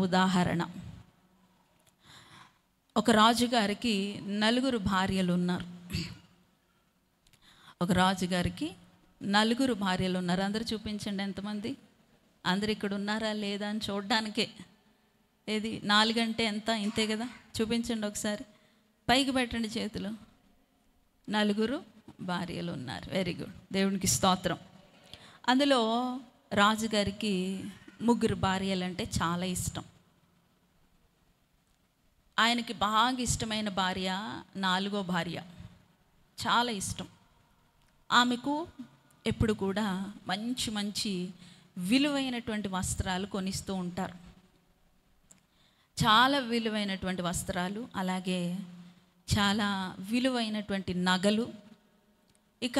ఉదాహరణ. ఒక రాజుగారికి 4 భార్యలు ఉన్నారు. ఒక రాజుగారికి 4 భార్యలు ఉన్నారు. అందరూ చూపించండి ఎంతమంది. అందరు ఇక్కడ ఉన్నారా లేదా అని చూడడానికే. ఏది 4 అంటే ఎంత? ఇంతే కదా. చూపించండి ఒకసారి, పైకి పెట్టండి చేతులు. 4 భార్యలు ఉన్నారు. వెరీ గుడ్, దేవునికి స్తోత్రం. అందులో రాజుగారికి 3 భార్యలు అంటే చాలా ఇష్టం. ఆయనకి బాగా ఇష్టమైన భార్య 4వ భార్య, చాలా ఇష్టం. ఆమెకు ఎప్పుడు కూడా మంచి మంచి విలువైనటువంటి వస్త్రాలు కొనిస్తూ ఉంటారు. చాలా విలువైనటువంటి వస్త్రాలు, అలాగే చాలా విలువైనటువంటి నగలు. ఇక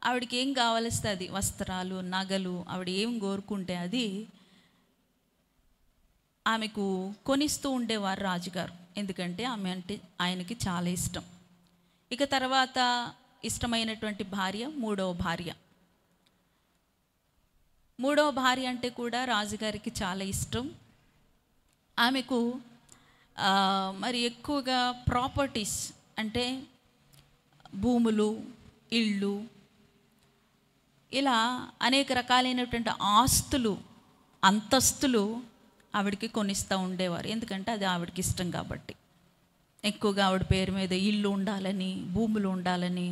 ఆవిడకి ఏం కావలిస్తే అది, వస్త్రాలు, నగలు, ఆవిడ ఏం కోరుకుంటే అది ఆమెకు కొనిస్తూ ఉండేవారు రాజుగారు. ఎందుకంటే ఆమె అంటే ఆయనకి చాలా ఇష్టం. ఇక తర్వాత ఇష్టమైనటువంటి భార్య 3వ భార్య. 3వ భార్య అంటే కూడా రాజుగారికి చాలా ఇష్టం. ఆమెకు మరి ఎక్కువగా ప్రాపర్టీస్ అంటే భూములు, ఇళ్ళు, ఇలా అనేక రకాలైనటువంటి ఆస్తులు, అంతస్తులు ఆవిడకి కొనిస్తూ ఉండేవారు. ఎందుకంటే అది ఆవిడకి ఇష్టం కాబట్టి. ఎక్కువగా ఆవిడ పేరు మీద ఇల్లు ఉండాలని, భూములు ఉండాలని,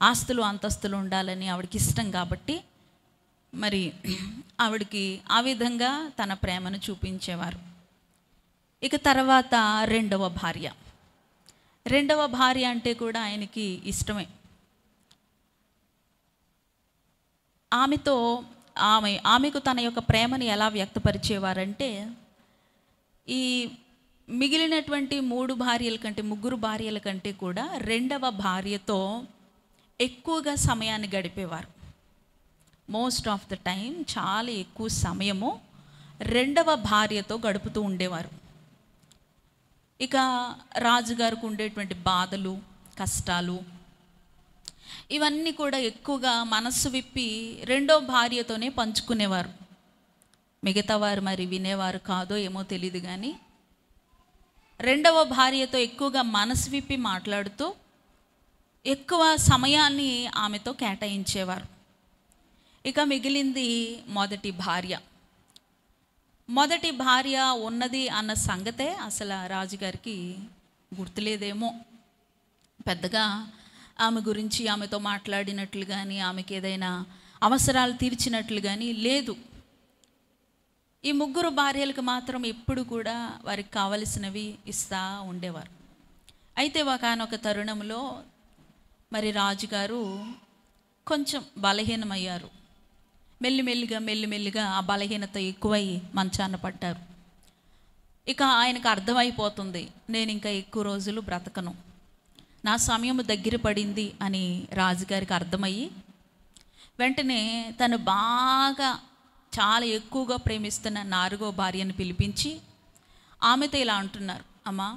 ఆస్తులు అంతస్తులు ఉండాలని ఆవిడకి ఇష్టం కాబట్టి మరి ఆవిడకి ఆ విధంగా తన ప్రేమను చూపించేవారు. ఇక తర్వాత 2వ భార్య. 2వ భార్య అంటే కూడా ఆయనకి ఇష్టమే. ఆమెకు తన యొక్క ప్రేమను ఎలా వ్యక్తపరిచేవారంటే, ఈ మిగిలినటువంటి 3 భార్యల కంటే, 3 భార్యల కంటే కూడా 2వ భార్యతో ఎక్కువగా సమయాన్ని గడిపేవారు. మోస్ట్ ఆఫ్ ద టైం చాలా ఎక్కువ సమయము 2వ భార్యతో గడుపుతూ ఉండేవారు. ఇక రాజుగారికి ఉండేటువంటి బాధలు, కష్టాలు, ఇవన్నీ కూడా ఎక్కువగా మనస్సు విప్పి 2వ భార్యతోనే పంచుకునేవారు. మిగతా వారు మరి వినేవారు కాదో ఏమో తెలియదు, కానీ 2వ భార్యతో ఎక్కువగా మనసు విప్పి మాట్లాడుతూ ఎక్కువ సమయాన్ని ఆమెతో కేటాయించేవారు. ఇక మిగిలింది మొదటి భార్య. మొదటి భార్య ఉన్నది అన్న సంగతే అసలు రాజుగారికి గుర్తులేదేమో. పెద్దగా ఆమె గురించి, ఆమెతో మాట్లాడినట్లు కానీ, ఆమెకి ఏదైనా అవసరాలు తీర్చినట్లు కానీ లేదు. ఈ 3 భార్యలకు మాత్రం ఎప్పుడు కూడా వారికి కావలసినవి ఇస్తూ ఉండేవారు. అయితే ఒకానొక తరుణంలో మరి రాజుగారు కొంచెం బలహీనమయ్యారు. మెల్లిమెల్లిగా ఆ బలహీనత ఎక్కువై మంచాన పడ్డారు. ఇక ఆయనకు అర్థమైపోతుంది, నేను ఇంకా ఎక్కువ రోజులు బ్రతకను, నా సమయం దగ్గర పడింది అని రాజుగారికి అర్థమయ్యి వెంటనే తను బాగా చాలా ఎక్కువగా ప్రేమిస్తున్న 4వ భార్యను పిలిపించి ఆమెతో ఇలా అంటున్నారు, అమ్మా,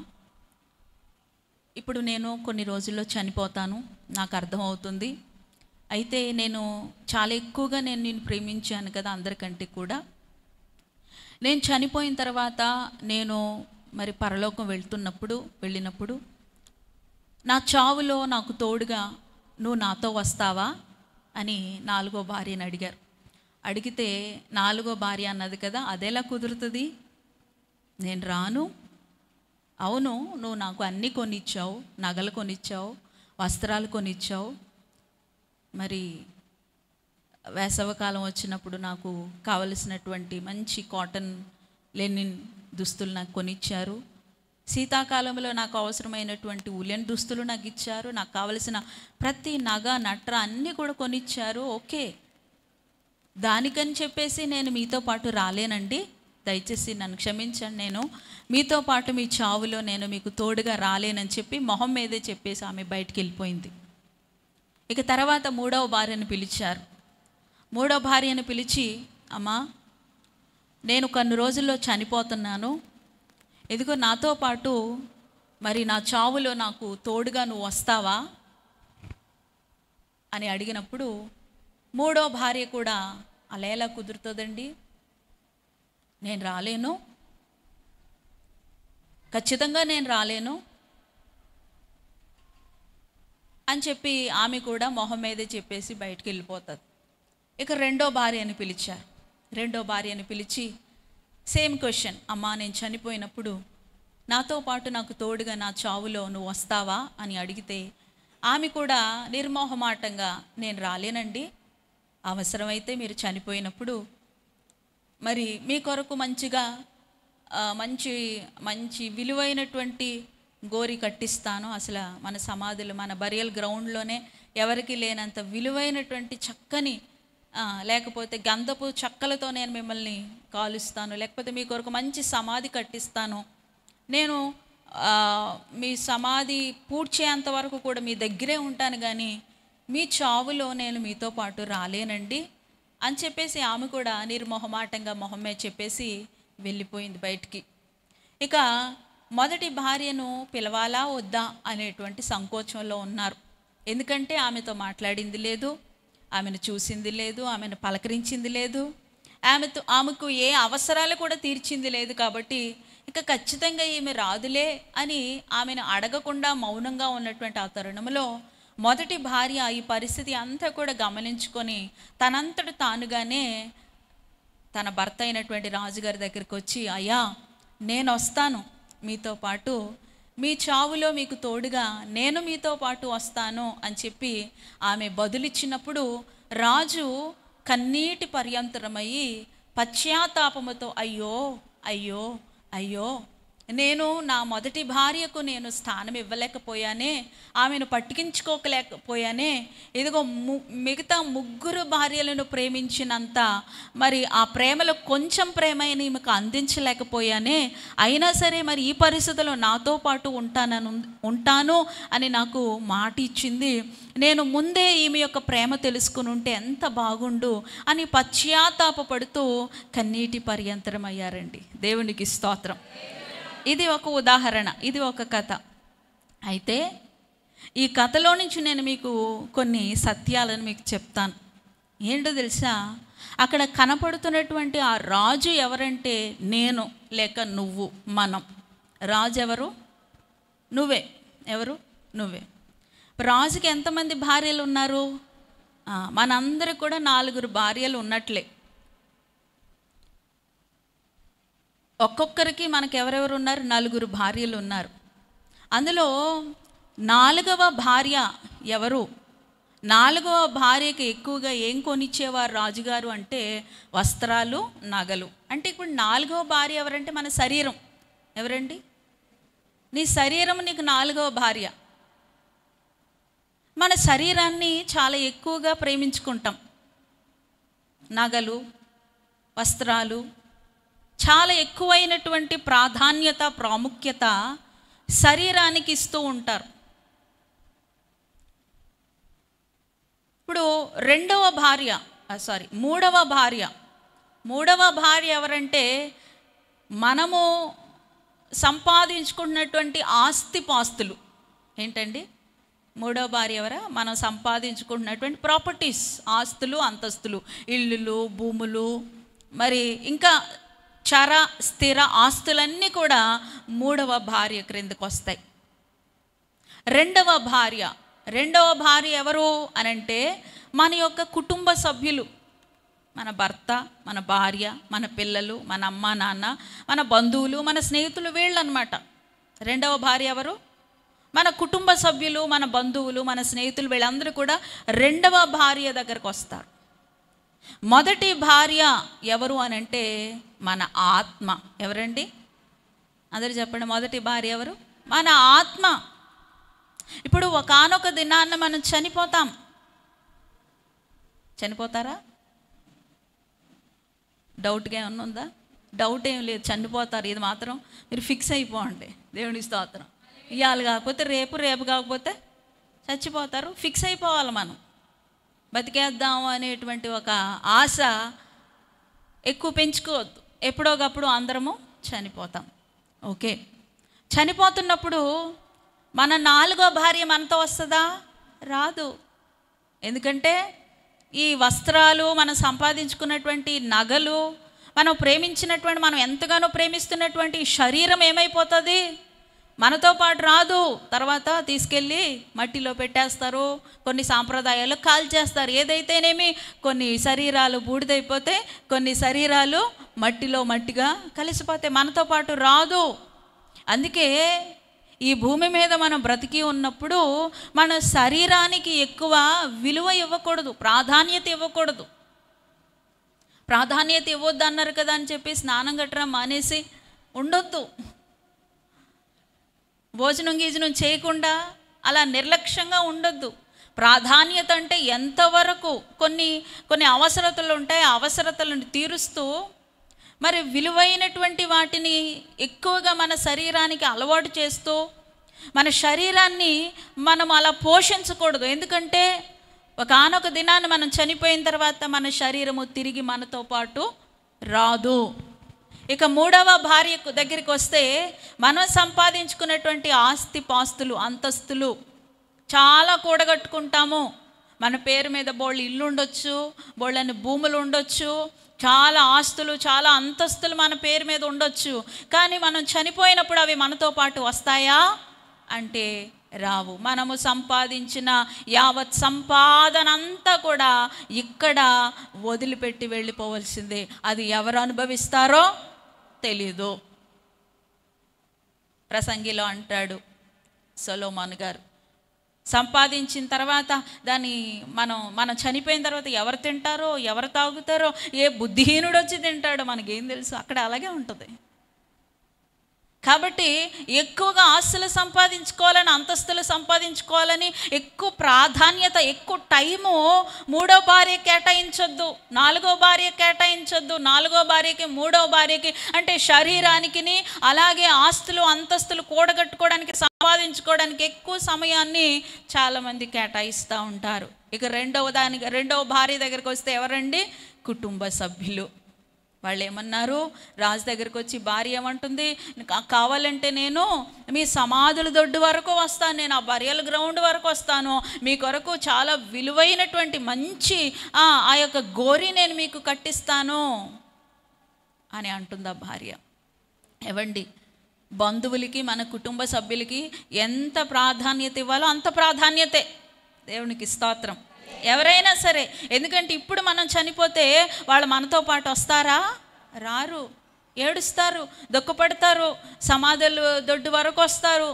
ఇప్పుడు నేను కొన్ని రోజుల్లో చనిపోతాను, నాకు అర్థమవుతుంది. అయితే నేను చాలా ఎక్కువగా నిన్ను ప్రేమించాను కదా అందరికంటే కూడా. నేను చనిపోయిన తర్వాత నేను మరి పరలోకం వెళ్ళినప్పుడు నా చావులో నాకు తోడుగా నువ్వు నాతో వస్తావా అని 4వ భార్యను అడిగారు. అడిగితే 4వ భార్య అన్నది కదా, అదెలా కుదురుతుంది, నేను రాను. అవును, నువ్వు నాకు అన్నీ కొనిచ్చావు, నగలు కొనిచ్చావు, వస్త్రాలు కొనిచ్చావు, మరి వేసవకాలం వచ్చినప్పుడు నాకు కావలసినటువంటి మంచి కాటన్ లెనిన్ దుస్తులు నాకు కొనిచ్చారు, శీతాకాలంలో నాకు అవసరమైనటువంటి ఉలెన్ దుస్తులు నాకు ఇచ్చారు, నాకు కావలసిన ప్రతి నగ నట్ర అన్నీ కూడా కొనిచ్చారు. ఓకే, దానికని చెప్పేసి నేను మీతో పాటు రాలేనండి, దయచేసి నన్ను క్షమించండి, నేను మీతో పాటు మీ చావులో నేను మీకు తోడుగా రాలేనని చెప్పి మొహం మీదే చెప్పేసి ఆమె బయటికి వెళ్ళిపోయింది. ఇక తర్వాత 3వ భార్యను పిలిచారు. 3వ భార్యను పిలిచి, అమ్మా, నేను కొన్ని రోజుల్లో చనిపోతున్నాను, ఇదిగో నాతో పాటు మరి నా చావులో నాకు తోడుగా నువ్వు వస్తావా అని అడిగినప్పుడు 3వ భార్య కూడా అలా ఎలా కుదురుతుందండి, నేను రాలేను, ఖచ్చితంగా నేను రాలేను అని చెప్పి ఆమె కూడా మొహం మీదే చెప్పేసి బయటికి వెళ్ళిపోతుంది. ఇక రెండో భార్యని పిలిచారు. రెండో భార్యని పిలిచి సేమ్ క్వశ్చన్, అమ్మా నేను చనిపోయినప్పుడు నాతో పాటు నాకు తోడుగా నా చావులో నువ్వు వస్తావా అని అడిగితే ఆమె కూడా నిర్మోహమాటంగా నేను రాలేనండి, అవసరమైతే మీరు చనిపోయినప్పుడు మరి మీ కొరకు మంచిగా మంచి మంచి విలువైనటువంటి గోరి కట్టిస్తాను. అసలు మన సమాధులు మన బరియల్ గ్రౌండ్లోనే ఎవరికి లేనంత విలువైనటువంటి చక్కని లేకపోతే గంధపు చక్కలతో నేను మిమ్మల్ని కాలుస్తాను, లేకపోతే మీ కొరకు మంచి సమాధి కట్టిస్తాను, నేను మీ సమాధి పూడ్చేంత వరకు కూడా మీ దగ్గరే ఉంటాను, కానీ మీ చావులో నేను మీతో పాటు రాలేనండి అని చెప్పేసి ఆమె కూడా నిర్మోహమాటంగా మొహమ్మే చెప్పేసి వెళ్ళిపోయింది బయటికి. ఇక మొదటి భార్యను పిలవాలా వద్దా అనేటువంటి సంకోచంలో ఉన్నారు. ఎందుకంటే ఆమెతో మాట్లాడింది లేదు, ఆమెను చూసింది లేదు, ఆమెను పలకరించింది లేదు, ఆమెకు ఏ అవసరాలు కూడా తీర్చింది లేదు. కాబట్టి ఇక ఖచ్చితంగా ఈమె రాదులే అని ఆమెను అడగకుండా మౌనంగా ఉన్నటువంటి ఆ తరుణంలో మొదటి భార్య ఈ పరిస్థితి అంతా కూడా గమనించుకొని తనంతట తానుగానే తన భర్త అయినటువంటి రాజుగారి దగ్గరికి వచ్చి, అయ్యా నేను వస్తాను మీతో పాటు, మీ చావులో మీకు తోడుగా నేను మీతో పాటు వస్తాను అని చెప్పి ఆమె బదులిచ్చినప్పుడు రాజు కన్నీటి పర్యంతరమయ్యి పశ్చాత్తాపముతో అయ్యో అయ్యో అయ్యో నేను నా మొదటి భార్యకు నేను స్థానం ఇవ్వలేకపోయానే, ఆమెను పట్టించుకోలేకపోయానే, ఇదిగో మిగతా ముగ్గురు భార్యలను ప్రేమించినంత మరి ఆ ప్రేమలో కొంచెం ప్రేమైన ఈమెకు అందించలేకపోయానే, అయినా సరే మరి ఈ పరిస్థితుల్లో నాతో పాటు ఉంటాను అని నాకు మాట ఇచ్చింది, నేను ముందే ఈమె యొక్క ప్రేమ తెలుసుకుని ఉంటే ఎంత బాగుండు అని పశ్చాత్తాపపడుతూ కన్నీటి పర్యంతరం అయ్యారండి. దేవునికి స్తోత్రం. ఇది ఒక ఉదాహరణ, ఇది ఒక కథ. అయితే ఈ కథలో నుంచి నేను మీకు కొన్ని సత్యాలను మీకు చెప్తాను. ఏంటో తెలుసా, అక్కడ కనపడుతున్నటువంటి ఆ రాజు ఎవరంటే నేను లేక నువ్వు, మనం. రాజు ఎవరు? నువ్వే. ఎవరు? నువ్వే. రాజుకి ఎంతమంది భార్యలు ఉన్నారు? మనందరికి కూడా 4 భార్యలు ఉన్నట్లే. ఒక్కొక్కరికి మనకు ఎవరెవరు ఉన్నారు? 4 భార్యలు ఉన్నారు. అందులో 4వ భార్య ఎవరు? 4వ భార్యకి ఎక్కువగా ఏం కొనిచ్చేవారు రాజుగారు అంటే వస్త్రాలు, నగలు. అంటే ఇప్పుడు 4వ భార్య ఎవరంటే మన శరీరం. ఎవరండి? నీ శరీరం నీకు 4వ భార్య. మన శరీరాన్ని చాలా ఎక్కువగా ప్రేమించుకుంటాం. నగలు, వస్త్రాలు చాలా ఎక్కువైనటువంటి ప్రాధాన్యత, ప్రాముఖ్యత శరీరానికి ఇస్తూ ఉంటారు. ఇప్పుడు మూడవ భార్య ఎవరంటే మనము సంపాదించుకున్నటువంటి ఆస్తిపాస్తులు. ఏంటండి మూడవ భార్య ఎవరా? మనం సంపాదించుకుంటున్నటువంటి ప్రాపర్టీస్, ఆస్తులు, అంతస్తులు, ఇల్లులు, భూములు, మరి ఇంకా చర స్థిర ఆస్తులన్నీ కూడా 3వ భార్య క్రిందకు వస్తాయి. రెండవ భార్య ఎవరు అనంటే మన యొక్క కుటుంబ సభ్యులు, మన భర్త, మన భార్య, మన పిల్లలు, మన అమ్మ నాన్న, మన బంధువులు, మన స్నేహితులు, వీళ్ళనమాట. రెండవ భార్య ఎవరు? మన కుటుంబ సభ్యులు, మన బంధువులు, మన స్నేహితులు, వీళ్ళందరూ కూడా రెండవ భార్య దగ్గరకు వస్తారు. మొదటి భార్య ఎవరు అనంటే మన ఆత్మ. ఎవరండి? అందరూ చెప్పండి. మొదటి భార్య ఎవరు? మన ఆత్మ. ఇప్పుడు ఒకానొక దినాన్న మనం చనిపోతాం. చనిపోతారా? డౌట్గా ఏమన్నా ఉందా? డౌట్ ఏం లేదు, చనిపోతారు. ఇది మాత్రం మీరు ఫిక్స్ అయిపోండి. దేవుని స్తోత్రం. ఇవాళ కాకపోతే రేపు, రేపు కాకపోతే చచ్చిపోతారు. ఫిక్స్ అయిపోవాలి. మనం బతికేద్దాము అనేటువంటి ఒక ఆశ ఎక్కువ పెంచుకోవద్దు. ఎప్పుడోకప్పుడు అందరము చనిపోతాం. ఓకే, చనిపోతున్నప్పుడు మన 4వ భార్య మనతో వస్తుందా? రాదు. ఎందుకంటే ఈ వస్త్రాలు, మనం సంపాదించుకున్నటువంటి నగలు, మనం ప్రేమించినటువంటి, మనం ఎంతగానో ప్రేమిస్తున్నటువంటి శరీరం ఏమైపోతుంది? మనతో పాటు రాదు. తర్వాత తీసుకెళ్ళి మట్టిలో పెట్టేస్తారు, కొన్ని సాంప్రదాయాలు కాల్చేస్తారు. ఏదైతేనేమి కొన్ని శరీరాలు బూడిదైపోతే, కొన్ని శరీరాలు మట్టిగా కలిసిపోతే మనతో పాటు రాదు. అందుకే ఈ భూమి మీద మనం బ్రతికి ఉన్నప్పుడు మన శరీరానికి ఎక్కువ విలువ ఇవ్వకూడదు, ప్రాధాన్యత ఇవ్వకూడదు. ప్రాధాన్యత ఇవ్వద్దు అన్నారు కదా అని చెప్పి స్నానం గట్రా మానేసి ఉండొద్దు. భోజనం గీజనం చేయకుండా అలా నిర్లక్ష్యంగా ఉండొద్దు. ప్రాధాన్యత అంటే ఎంతవరకు కొన్ని అవసరతలు ఉంటాయి, ఆ అవసరతలను తీరుస్తూ మరి విలువైనటువంటి వాటిని ఎక్కువగా మన శరీరానికి అలవాటు చేస్తూ మన శరీరాన్ని మనం అలా పోషించకూడదు. ఎందుకంటే ఒకానొక దినాన్ని మనం చనిపోయిన తర్వాత మన శరీరము తిరిగి మనతో పాటు రాదు. ఇక మూడవ భార్య దగ్గరికి వస్తే, మనం సంపాదించుకున్నటువంటి ఆస్తి పాస్తులు, అంతస్తులు చాలా కూడగట్టుకుంటాము. మన పేరు మీద బోళ్ళు ఇల్లు ఉండొచ్చు, బోళ్ళని భూములు ఉండొచ్చు, చాలా ఆస్తులు, చాలా అంతస్తులు మన పేరు మీద ఉండొచ్చు. కానీ మనం చనిపోయినప్పుడు అవి మనతో పాటు వస్తాయా అంటే రావు. మనము సంపాదించిన యావత్ సంపాదన అంతా కూడా ఇక్కడ వదిలిపెట్టి వెళ్ళిపోవలసిందే. అది ఎవరు అనుభవిస్తారో తెలీదు. ప్రసంగిలో అంటాడు సొలొమోను గారు, సంపాదించిన తర్వాత దాన్ని మనం చనిపోయిన తర్వాత ఎవరు తింటారో, ఎవరు తాగుతారో, ఏ బుద్ధిహీనుడు వచ్చి తింటాడో మనకేం తెలుసు. అక్కడ అలాగే ఉంటుంది. కాబట్టి ఎక్కువగా ఆస్తులు సంపాదించుకోవాలని, అంతస్తులు సంపాదించుకోవాలని ఎక్కువ ప్రాధాన్యత, ఎక్కువ టైము మూడో భార్య కేటాయించొద్దు, నాలుగో భార్య కేటాయించొద్దు, నాలుగో భార్యకి మూడో భార్యకి అంటే శరీరానికి, అలాగే ఆస్తులు అంతస్తులు కూడగట్టుకోవడానికి, సంపాదించుకోవడానికి ఎక్కువ సమయాన్ని చాలామంది కేటాయిస్తూ ఉంటారు. ఇక రెండవ భార్య దగ్గరికి వస్తే ఎవరండి? కుటుంబ సభ్యులు. వాళ్ళు ఏమన్నారు? రాజు దగ్గరికి వచ్చి భార్య ఏమంటుంది, కావాలంటే నేను మీ సమాధుల దొడ్డు వరకు వస్తాను, నేను ఆ బరియల్ గ్రౌండ్ వరకు వస్తాను, మీ కొరకు చాలా విలువైనటువంటి మంచి ఆ యొక్క గోరి నేను మీకు కట్టిస్తాను అని అంటుంది ఆ భార్య. ఏవండి, బంధువులకి, మన కుటుంబ సభ్యులకి ఎంత ప్రాధాన్యత ఇవ్వాలో అంత ప్రాధాన్యతే. దేవునికి స్తోత్రం. ఎవరైనా సరే, ఎందుకంటే ఇప్పుడు మనం చనిపోతే వాళ్ళు మనతో పాటు వస్తారా? రారు. ఏడుస్తారు, దుఃఖపడతారు, సమాధులు దొడ్డు వరకు వస్తారు,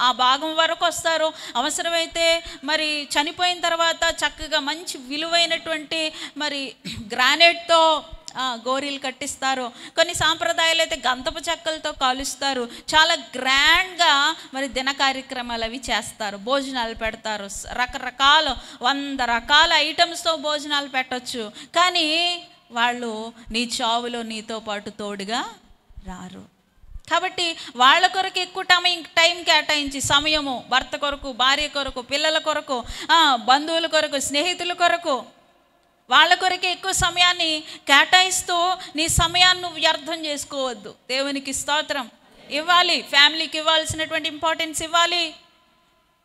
ఆ భాగం వరకు వస్తారు. అవసరమైతే మరి చనిపోయిన తర్వాత చక్కగా మంచి విలువైనటువంటి మరి గ్రానైట్తో గోరీలు కట్టిస్తారు. కొన్ని సాంప్రదాయాలు అయితే గంధపు చెక్కలతో కాలుస్తారు. చాలా గ్రాండ్గా మరి దిన కార్యక్రమాలు అవి చేస్తారు, భోజనాలు పెడతారు. రకరకాల 100 రకాల ఐటమ్స్తో భోజనాలు పెట్టచ్చు. కానీ వాళ్ళు నీ చావులో నీతో పాటు తోడుగా రారు. కాబట్టి వాళ్ళ కొరకు ఎక్కువ టైం కేటాయించి, సమయము భర్త కొరకు, భార్య కొరకు, పిల్లల కొరకు, బంధువుల కొరకు, స్నేహితుల కొరకు, వాళ్ళ కొరకే ఎక్కువ సమయాన్ని కేటాయిస్తూ నీ సమయాన్ని నువ్వు వ్యర్థం చేసుకోవద్దు. దేవునికి స్తోత్రం. ఇవ్వాలి, ఫ్యామిలీకి ఇవ్వాల్సినటువంటి ఇంపార్టెన్స్ ఇవ్వాలి,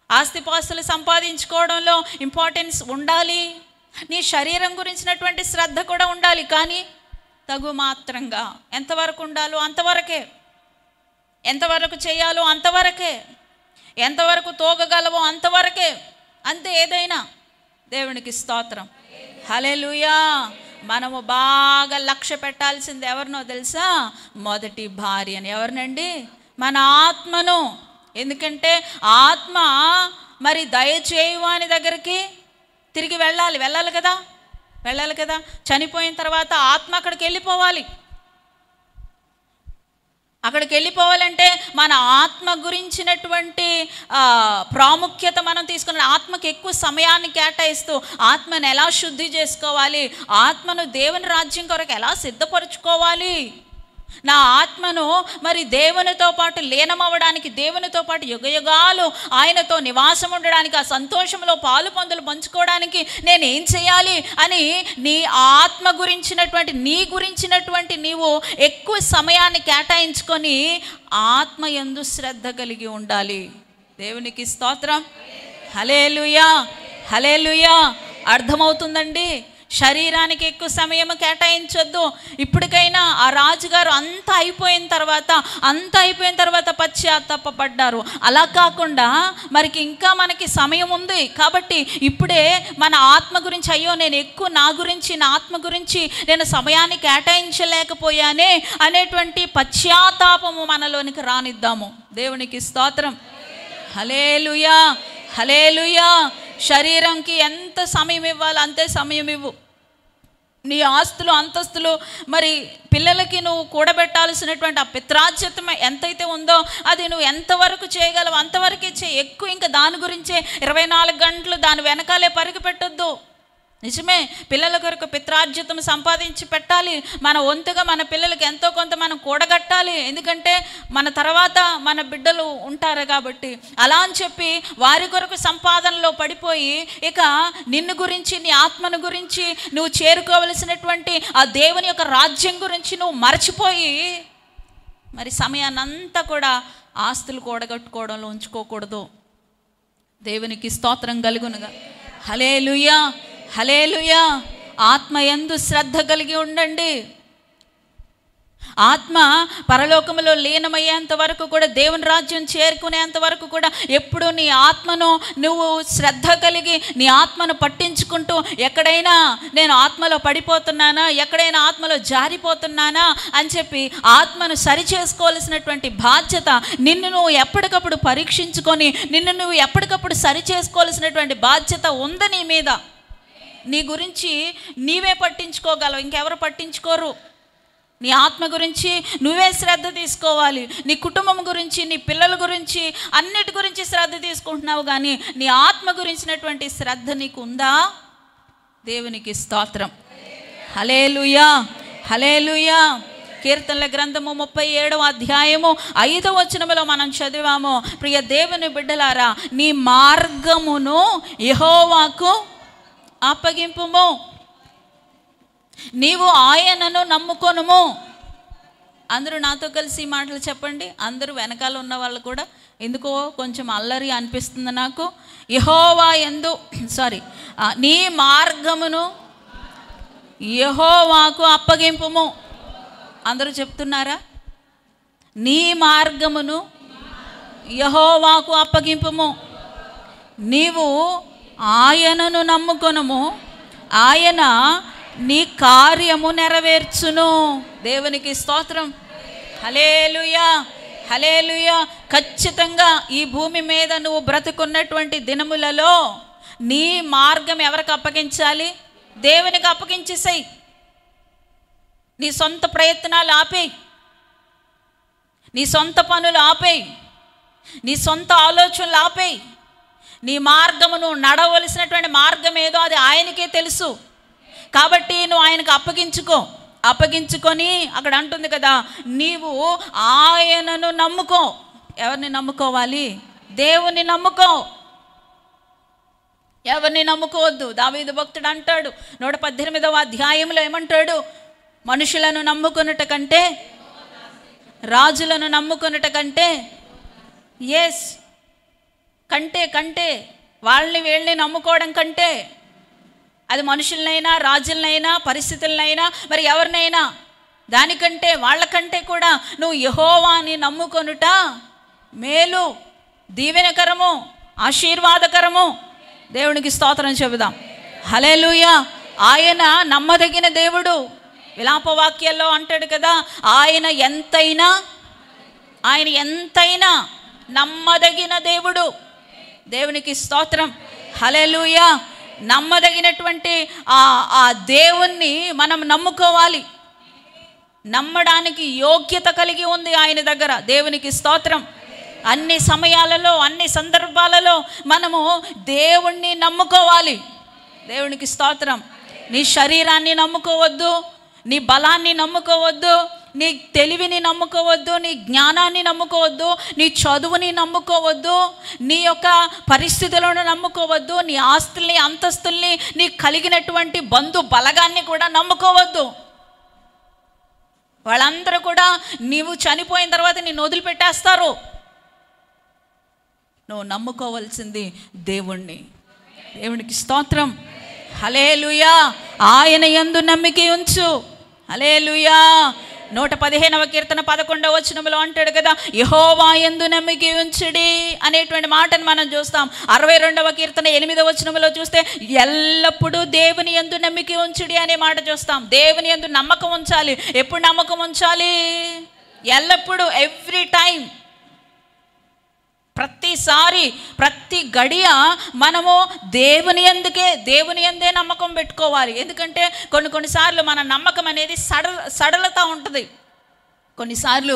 ఆస్తిపాస్తులు సంపాదించుకోవడంలో ఇంపార్టెన్స్ ఉండాలి, నీ శరీరం గురించినటువంటి శ్రద్ధ కూడా ఉండాలి. కానీ తగు మాత్రంగా, ఎంతవరకు ఉండాలో అంతవరకే, ఎంతవరకు చేయాలో అంతవరకే, ఎంతవరకు తోగగలవో అంతవరకే, అంతే ఏదైనా. దేవునికి స్తోత్రం. హల్లెలూయా. మనము బాగా లక్ష్య పెట్టాల్సింది ఎవరినో తెలుసా? మొదటి భార్యని. ఎవరినండి? మన ఆత్మను. ఎందుకంటే ఆత్మ మరి దయచేయువాని దగ్గరికి తిరిగి వెళ్ళాలి కదా. చనిపోయిన తర్వాత ఆత్మ అక్కడికి వెళ్ళిపోవాలి. అక్కడికి వెళ్ళిపోవాలంటే మన ఆత్మ గురించినటువంటి ప్రాముఖ్యత మనం తీసుకున్న, ఆత్మకి ఎక్కువ సమయాన్ని కేటాయిస్తూ ఆత్మను ఎలా శుద్ధి చేసుకోవాలి, ఆత్మను దేవుని రాజ్యం కొరకు ఎలా సిద్ధపరచుకోవాలి, నా ఆత్మను మరి దేవునితో పాటు లీనమవ్వడానికి, దేవునితో పాటు యుగయుగాలు ఆయనతో నివాసం ఉండడానికి, ఆ సంతోషంలో పాలు పొందులు పంచుకోవడానికి నేను ఏం చేయాలి అని నీ ఆత్మ గురించినటువంటి, నీ గురించినటువంటి నీవు ఎక్కువ సమయాన్ని కేటాయించుకొని ఆత్మ యందు శ్రద్ధ కలిగి ఉండాలి. దేవునికి స్తోత్రం. హల్లెలూయా, హల్లెలూయా. అర్థమవుతుందండి? శరీరానికి ఎక్కువ సమయం కేటాయించొద్దు. ఇప్పటికైనా ఆ రాజుగారు అంతా అయిపోయిన తర్వాత పశ్చాత్తాపపడ్డారు. అలా కాకుండా మరికి ఇంకా మనకి సమయం ఉంది కాబట్టి ఇప్పుడే మన ఆత్మ గురించి, అయ్యో నేను ఎక్కువ నా ఆత్మ గురించి నేను సమయాన్ని కేటాయించలేకపోయానే అనేటువంటి పశ్చాత్తాపము మనలోనికి రానిద్దాము. దేవునికి స్తోత్రం. హల్లెలూయా, హల్లెలూయా. శరీరంకి ఎంత సమయం ఇవ్వాలో అంతే సమయం ఇవ్వు. నీ ఆస్తులు అంతస్తులు, మరి పిల్లలకి నువ్వు కూడబెట్టాల్సినటువంటి ఆ పిత్రార్జితం ఎంతైతే ఉందో అది నువ్వు ఎంతవరకు చేయగలవు అంతవరకే చేయి. ఎక్కువ ఇంకా దాని గురించే 24 గంటలు దాని వెనకాలే పరుగు పెట్టొద్దు. నిజమే, పిల్లల కొరకు పిత్రార్జితం సంపాదించి పెట్టాలి. మన వంతుగా మన పిల్లలకి ఎంతో కొంత మనం కూడగట్టాలి. ఎందుకంటే మన తర్వాత మన బిడ్డలు ఉంటారు కాబట్టి. అలా అని చెప్పి వారి కొరకు సంపాదనలో పడిపోయి ఇక నిన్ను గురించి, నీ ఆత్మను గురించి, నువ్వు చేరుకోవలసినటువంటి ఆ దేవుని యొక్క రాజ్యం గురించి నువ్వు మర్చిపోయి మరి సమయాన్నంతా కూడా ఆస్తులు కూడగట్టుకోవడంలో ఉంచుకోకూడదు. దేవునికి స్తోత్రం కలుగునుగా. హల్లెలూయా, హల్లెలూయా. ఆత్మ యందు శ్రద్ధ కలిగి ఉండండి. ఆత్మ పరలోకములో లీనమయ్యేంత వరకు కూడా, దేవుని రాజ్యం చేరుకునేంత వరకు కూడా ఎప్పుడు నీ ఆత్మను నువ్వు శ్రద్ధ కలిగి నీ ఆత్మను పట్టించుకుంటూ, ఎక్కడైనా నేను ఆత్మలో పడిపోతున్నానా, ఎక్కడైనా ఆత్మలో జారిపోతున్నానా అని చెప్పి ఆత్మను సరి చేసుకోవాల్సినటువంటి బాధ్యత, నిన్ను నువ్వు ఎప్పటికప్పుడు పరీక్షించుకొని నిన్ను నువ్వు ఎప్పటికప్పుడు సరి చేసుకోవాల్సినటువంటి బాధ్యత ఉంది నీ మీద. నీ గురించి నీవే పట్టించుకోగలవు, ఇంకెవరు పట్టించుకోరు. నీ ఆత్మ గురించి నువ్వే శ్రద్ధ తీసుకోవాలి. నీ కుటుంబం గురించి, నీ పిల్లల గురించి, అన్నిటి గురించి శ్రద్ధ తీసుకుంటున్నావు, కానీ నీ ఆత్మ గురించినటువంటి శ్రద్ధ నీకు ఉందా? దేవునికి స్తోత్రం. హల్లెలూయా, హల్లెలూయా. కీర్తనల గ్రంథము 37వ అధ్యాయము 5వ వచనములో మనం చదివాము, ప్రియ దేవుని బిడ్డలారా, నీ మార్గమును యెహోవాకు అప్పగింపుము, నీవు ఆయనను నమ్ముకొనుము. అందరూ నాతో కలిసి ఈ మాటలు చెప్పండి. అందరూ వెనకాల ఉన్న వాళ్ళు కూడా, ఎందుకో కొంచెం అల్లరి అనిపిస్తుంది నాకు. యెహోవా యందు నీ మార్గమును యెహోవాకు అప్పగింపుము. అందరూ చెప్తున్నారా? నీ మార్గమును యెహోవాకు అప్పగింపుము, నీవు ఆయనను నమ్ముకొనుము, ఆయన నీ కార్యము నెరవేర్చును. దేవునికి స్తోత్రం. హల్లెలూయా, హల్లెలూయా. ఖచ్చితంగా ఈ భూమి మీద నువ్వు బ్రతుకున్నటువంటి దినములలో నీ మార్గం ఎవరికి అప్పగించాలి? దేవునికి అప్పగించేసేయి. నీ సొంత ప్రయత్నాలు ఆపేయి, నీ సొంత పనులు ఆపేయి, నీ సొంత ఆలోచనలు ఆపేయి. నీ మార్గమును నడవలసినటువంటి మార్గం ఏదో అది ఆయనకే తెలుసు కాబట్టి నువ్వు ఆయనకు అప్పగించుకొని అక్కడ అంటుంది కదా, నీవు ఆయనను నమ్ముకో. ఎవరిని నమ్ముకోవాలి? దేవుని నమ్ముకో, ఎవరిని నమ్ముకోవద్దు. దావీదు భక్తుడు అంటాడు 118వ అధ్యాయంలో ఏమంటాడు? మనుషులను నమ్ముకొనుట కంటే, రాజులను నమ్ముకొనుట కంటే, కంటే వాళ్ళని వీళ్ళని నమ్ముకోవడం కంటే, అది మనుషులనైనా, రాజులనైనా, పరిస్థితులనైనా, మరి ఎవరినైనా, దానికంటే వాళ్ళకంటే కూడా నువ్వు యెహోవాని నమ్ముకొనుట మేలు, దీవెనకరము, ఆశీర్వాదకరము. దేవునికి స్తోత్రం చెబుదాం. హల్లెలూయా. ఆయన నమ్మదగిన దేవుడు. విలాపవాక్యాల్లో అంటాడు కదా, ఆయన ఎంతైనా నమ్మదగిన దేవుడు. దేవునికి స్తోత్రం. హల్లెలూయా. నమ్మదగినటువంటి ఆ దేవుణ్ణి మనం నమ్ముకోవాలి. నమ్మడానికి యోగ్యత కలిగి ఉంది ఆయన దగ్గర. దేవునికి స్తోత్రం. అన్ని సమయాలలో, అన్ని సందర్భాలలో మనము దేవుణ్ణి నమ్ముకోవాలి. దేవునికి స్తోత్రం. నీ శరీరాన్ని నమ్ముకోవద్దు, నీ బలాన్ని నమ్ముకోవద్దు, నీ తెలివిని నమ్ముకోవద్దు, నీ జ్ఞానాన్ని నమ్ముకోవద్దు, నీ చదువుని నమ్ముకోవద్దు, నీ యొక్క పరిస్థితులను నమ్ముకోవద్దు, నీ ఆస్తుల్ని, అంతస్తుల్ని, నీ కలిగినటువంటి బంధు బలగాన్ని కూడా నమ్ముకోవద్దు. వాళ్ళందరూ కూడా నీవు చనిపోయిన తర్వాత నిన్ను వదిలిపెట్టేస్తారు. నువ్వు నమ్ముకోవాల్సింది దేవుణ్ణి. దేవునికి స్తోత్రం. హల్లెలూయా. ఆయన యందు నమ్మిక ఉంచు. హల్లెలూయా. 115వ కీర్తన 11వ వచనంలో అంటాడు కదా, యెహోవా యందు నమ్మిక ఉంచుడి అనేటువంటి మాటను మనం చూస్తాం. 62వ కీర్తన 8వ వచనంలో చూస్తే ఎల్లప్పుడూ దేవుని యందు నమ్మిక ఉంచుడి అనే మాట చూస్తాం. దేవుని యందు నమ్మకం ఉంచాలి. ఎప్పుడు నమ్మకం ఉంచాలి? ఎల్లప్పుడూ, ఎవ్రీ టైం, ప్రతిసారి, ప్రతి గడియ మనము దేవుని యందే నమ్మకం పెట్టుకోవాలి. ఎందుకంటే కొన్నిసార్లు మన నమ్మకం అనేది సడలత ఉంటుంది. కొన్నిసార్లు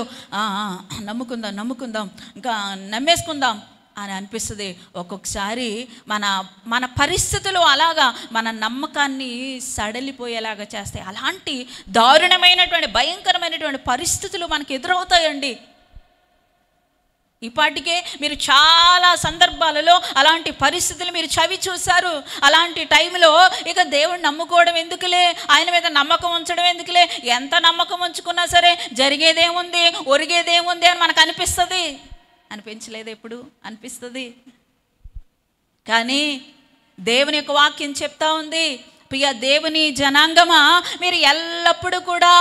నమ్ముకుందాం ఇంకా నమ్మేసుకుందాం అని అనిపిస్తుంది. ఒక్కొక్కసారి మన పరిస్థితులు అలాగా మన నమ్మకాన్ని సడలిపోయేలాగా చేస్తాయి. అలాంటి దారుణమైనటువంటి భయంకరమైనటువంటి పరిస్థితులు మనకు ఎదురవుతాయండి. ఇప్పటికే మీరు చాలా సందర్భాలలో అలాంటి పరిస్థితులు మీరు చవి చూశారు. అలాంటి టైంలో ఇక దేవుడిని నమ్ముకోవడం ఎందుకులే, ఆయన మీద నమ్మకం ఉంచడం ఎందుకులే, ఎంత నమ్మకం ఉంచుకున్నా సరే జరిగేదేముంది, ఒరిగేదేముంది అని మనకు అనిపిస్తుంది. అనిపించలేదు? ఎప్పుడు అనిపిస్తుంది. కానీ దేవుని యొక్క వాక్యం చెప్తా ఉంది, ప్రియ దేవుని జనాంగమా, మీరు ఎల్లప్పుడూ కూడా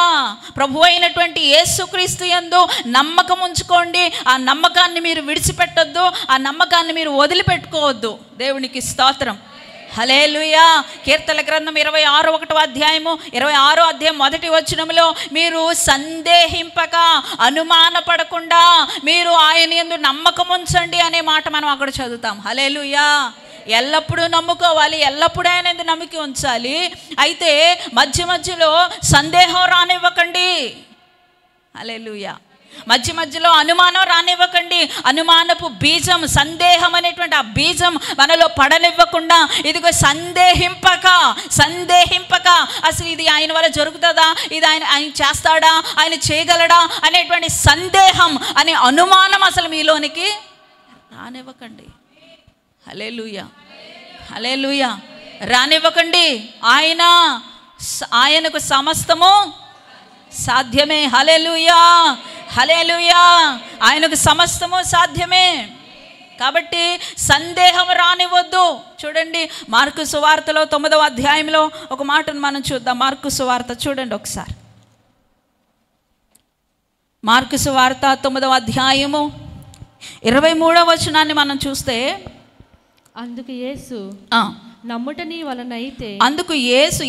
ప్రభు అయినటువంటి యేసుక్రీస్తు యందు నమ్మకం ఉంచుకోండి. ఆ నమ్మకాన్ని మీరు విడిచిపెట్టొద్దు, ఆ నమ్మకాన్ని మీరు వదిలిపెట్టుకోవద్దు. దేవునికి స్తోత్రం. హల్లెలూయా. కీర్తన గ్రంథం 26వ అధ్యాయము 26వ అధ్యాయం 1వ వచనంలో మీరు సందేహింపక అనుమానపడకుండా మీరు ఆయన యందు నమ్మకం ఉంచండి అనే మాట మనం అక్కడ చదువుతాం. హల్లెలూయా. ఎల్లప్పుడూ నమ్ముకోవాలి, ఎల్లప్పుడూ ఆయన యందు నమ్మిక ఉంచాలి. అయితే మధ్యలో సందేహం రానివ్వకండి. హల్లెలూయా. మధ్యలో అనుమానం రానివ్వకండి. అనుమానపు బీజం, సందేహం అనేటువంటి ఆ బీజం మనలో పడనివ్వకుండా, ఇదిగో సందేహింపక అసలు ఇది ఆయన వల్ల జరుగుతుందా, ఇది ఆయన చేస్తాడా, ఆయన చేయగలడా అనేటువంటి సందేహం అనే అనుమానం అసలు మీలోనికి రానివ్వకండి. హల్లెలూయా. హల్లెలూయా. రానివ్వకండి. ఆయనకు సమస్తము సాధ్యమే. హల్లెలూయా. హల్లెలూయా. ఆయనకు సమస్తము సాధ్యమే. కాబట్టి సందేహం రానివ్వద్దు. చూడండి, మార్కు సువార్తలో 9వ అధ్యాయంలో ఒక మాటను మనం చూద్దాం. మార్కు సువార్త చూడండి ఒకసారి. మార్కు సువార్త 9వ అధ్యాయము 23వ వచనాన్ని మనం చూస్తే, అందుకు యేసు నమ్ముట నీ వలనైతే, అందుకు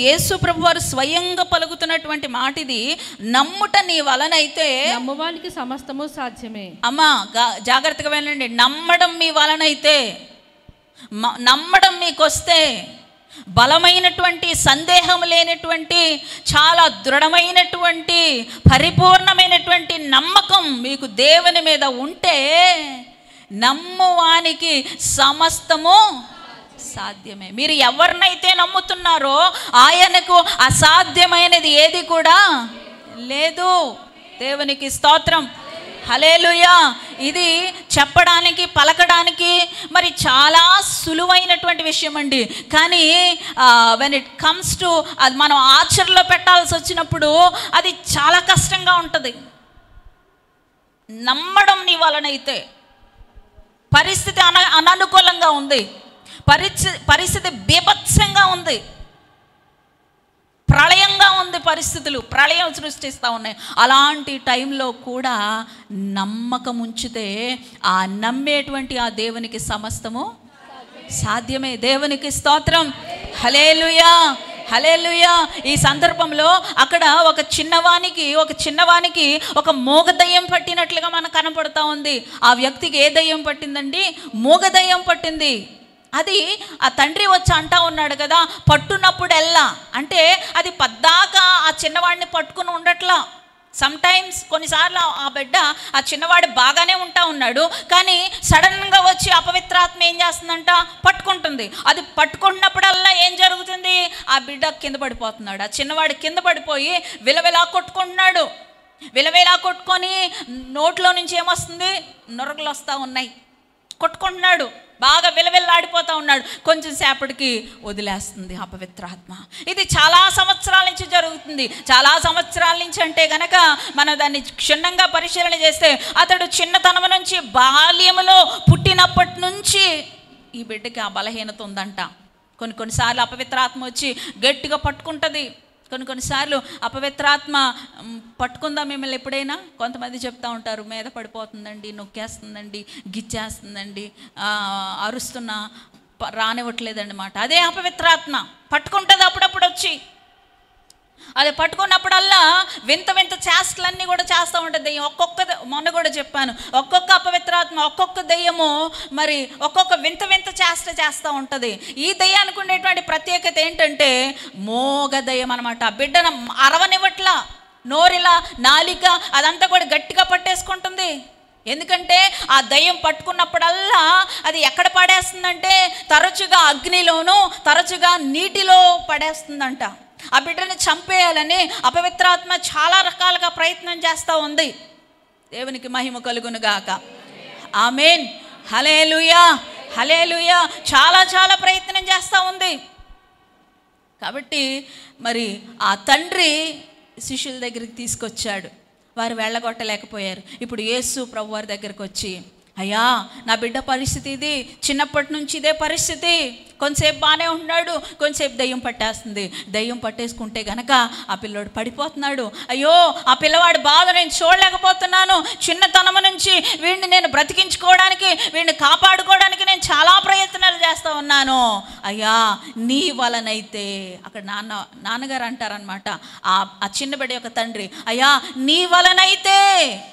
యేసు ప్రభు వారు స్వయంగా పలుకుతున్నటువంటి మాట ఇది. నమ్ముట నీ వలనైతే, నమ్మువానికి సమస్తము సాధ్యమే. అమ్మా జాగ్రత్తగా వెళ్ళండి. నమ్మడం మీ వలనైతే, నమ్మడం మీకు వస్తే, బలమైనటువంటి సందేహం లేనటువంటి చాలా దృఢమైనటువంటి పరిపూర్ణమైనటువంటి నమ్మకం మీకు దేవుని మీద ఉంటే, నమ్మువానికి సమస్తము సాధ్యమే. మీరు ఎవరినైతే నమ్ముతున్నారో ఆయనకు అసాధ్యమైనది ఏది కూడా లేదు. దేవునికి స్తోత్రం. హల్లెలూయా. ఇది చెప్పడానికి, పలకడానికి మరి చాలా సులువైనటువంటి విషయం అండి. కానీ వెన్ ఇట్ కమ్స్ టు అది మనం ఆచరణలో పెట్టాల్సి వచ్చినప్పుడు అది చాలా కష్టంగా ఉంటుంది. నమ్మడం నీ వలనైతే, పరిస్థితి అననుకూలంగా ఉంది, పరిస్థితి బీభత్సంగా ఉంది, ప్రళయంగా ఉంది, పరిస్థితులు ప్రళయం సృష్టిస్తూ ఉన్నాయి. అలాంటి టైంలో కూడా నమ్మకం ఉంచితే ఆ నమ్మేటువంటి ఆ దేవునికి సమస్తము సాధ్యమే. దేవునికి స్తోత్రం. హల్లెలూయా. హల్లెలూయా. ఈ సందర్భంలో అక్కడ ఒక చిన్నవానికి ఒక మూగదయ్యం పట్టినట్లుగా మనకు కనపడతా ఉంది. ఆ వ్యక్తికి ఏ దయ్యం పట్టిందండి? మూగదయ్యం పట్టింది. అది ఆ తండ్రి వచ్చి అంటా ఉన్నాడు కదా, పట్టునప్పుడెల్లా, అంటే అది పద్దాకా ఆ చిన్నవాడిని పట్టుకుని ఉండట్లా. సమ్టైమ్స్ కొన్నిసార్లు ఆ బిడ్డ ఆ చిన్నవాడు బాగానే ఉంటా ఉన్నాడు, కానీ సడన్గా వచ్చి అపవిత్రాత్మ ఏం చేస్తుందంట, పట్టుకుంటుంది. అది పట్టుకున్నప్పుడల్లా ఏం జరుగుతుంది? ఆ బిడ్డ కింద పడిపోతున్నాడు. ఆ చిన్నవాడు కింద పడిపోయి విలవిలా కొట్టుకుంటున్నాడు. విలవిలా కొట్టుకొని నోట్లో నుంచి ఏమొస్తుంది? నొరగలు వస్తూ ఉన్నాయి. కొట్టుకుంటున్నాడు, బాగా విలవిల్లాడిపోతూ ఉన్నాడు. కొంచెం సేపటికి వదిలేస్తుంది అపవిత్రాత్మ. ఇది చాలా సంవత్సరాల నుంచి జరుగుతుంది. చాలా సంవత్సరాల నుంచి అంటే గనక మనం దాన్ని క్షుణ్ణంగా పరిశీలన చేస్తే, అతడు చిన్నతనం నుంచి, బాల్యములో పుట్టినప్పటి నుంచి ఈ బిడ్డకి ఆ బలహీనత ఉందంట. కొన్నిసార్లు అపవిత్రాత్మ వచ్చి గట్టిగా పట్టుకుంటుంది. కొన్నిసార్లు అపవిత్రాత్మ పట్టుకుందా మిమ్మల్ని ఎప్పుడైనా? కొంతమంది చెప్తూ ఉంటారు, మీద పడిపోతుందండి, నొక్కేస్తుందండి, గిచ్చేస్తుందండి, అరుస్తున్నా రానివ్వట్లేదన్నమాట. అదే అపవిత్రాత్మ పట్టుకుంటుంది అప్పుడప్పుడు వచ్చి. అది పట్టుకున్నప్పుడల్లా వింత వింత చేష్టలన్నీ కూడా చేస్తూ ఉంటుంది దెయ్యం. మొన్న కూడా చెప్పాను, ఒక్కొక్క అపవిత్రాత్మ, ఒక్కొక్క దెయ్యము మరి ఒక్కొక్క వింత వింత చేష్ట చేస్తూ ఉంటుంది. ఈ దెయ్యానికి ఉండేటువంటి ప్రత్యేకత ఏంటంటే మోగ దెయ్యం అనమాట. బిడ్డను అరవనివ్వట్లా, నోరిలా నాలిక అదంతా కూడా గట్టిగా పట్టేసుకుంటుంది. ఎందుకంటే ఆ దయ్యం పట్టుకున్నప్పుడల్లా అది ఎక్కడ పడేస్తుందంటే తరచుగా అగ్నిలోనూ తరచుగా నీటిలో పడేస్తుందంట. ఆ బిడ్డని చంపేయాలని అపవిత్రాత్మ చాలా రకాలుగా ప్రయత్నం చేస్తూ ఉంది. దేవునికి మహిమ కలుగును గాక. ఆమేన్. హల్లెలూయా, హల్లెలూయా. చాలా చాలా ప్రయత్నం చేస్తూ ఉంది. కాబట్టి మరి ఆ తండ్రి శిష్యుల దగ్గరికి తీసుకొచ్చాడు. వారు వెళ్ళగొట్టలేకపోయారు. ఇప్పుడు యేసు ప్రభు వారి దగ్గరికి వచ్చి, అయ్యా నా బిడ్డ పరిస్థితి ఇది, చిన్నప్పటి నుంచి ఇదే పరిస్థితి, కొంతసేపు బాగానే ఉన్నాడు, కొంతసేపు దయ్యం పట్టేస్తుంది. దయ్యం పట్టేసుకుంటే గనక ఆ పిల్లోడు పడిపోతున్నాడు. అయ్యో ఆ పిల్లవాడి బాధ నేను చూడలేకపోతున్నాను. చిన్నతనం నుంచి వీడిని నేను బ్రతికించుకోవడానికి, వీడిని కాపాడుకోవడానికి నేను చాలా ప్రయత్నాలు చేస్తూ ఉన్నాను. అయ్యా నీ వలనైతే, అక్కడ నాన్నగారు అంటారనమాట, ఆ చిన్న బిడ్డ యొక్క తండ్రి, అయ్యా నీ వలనైతే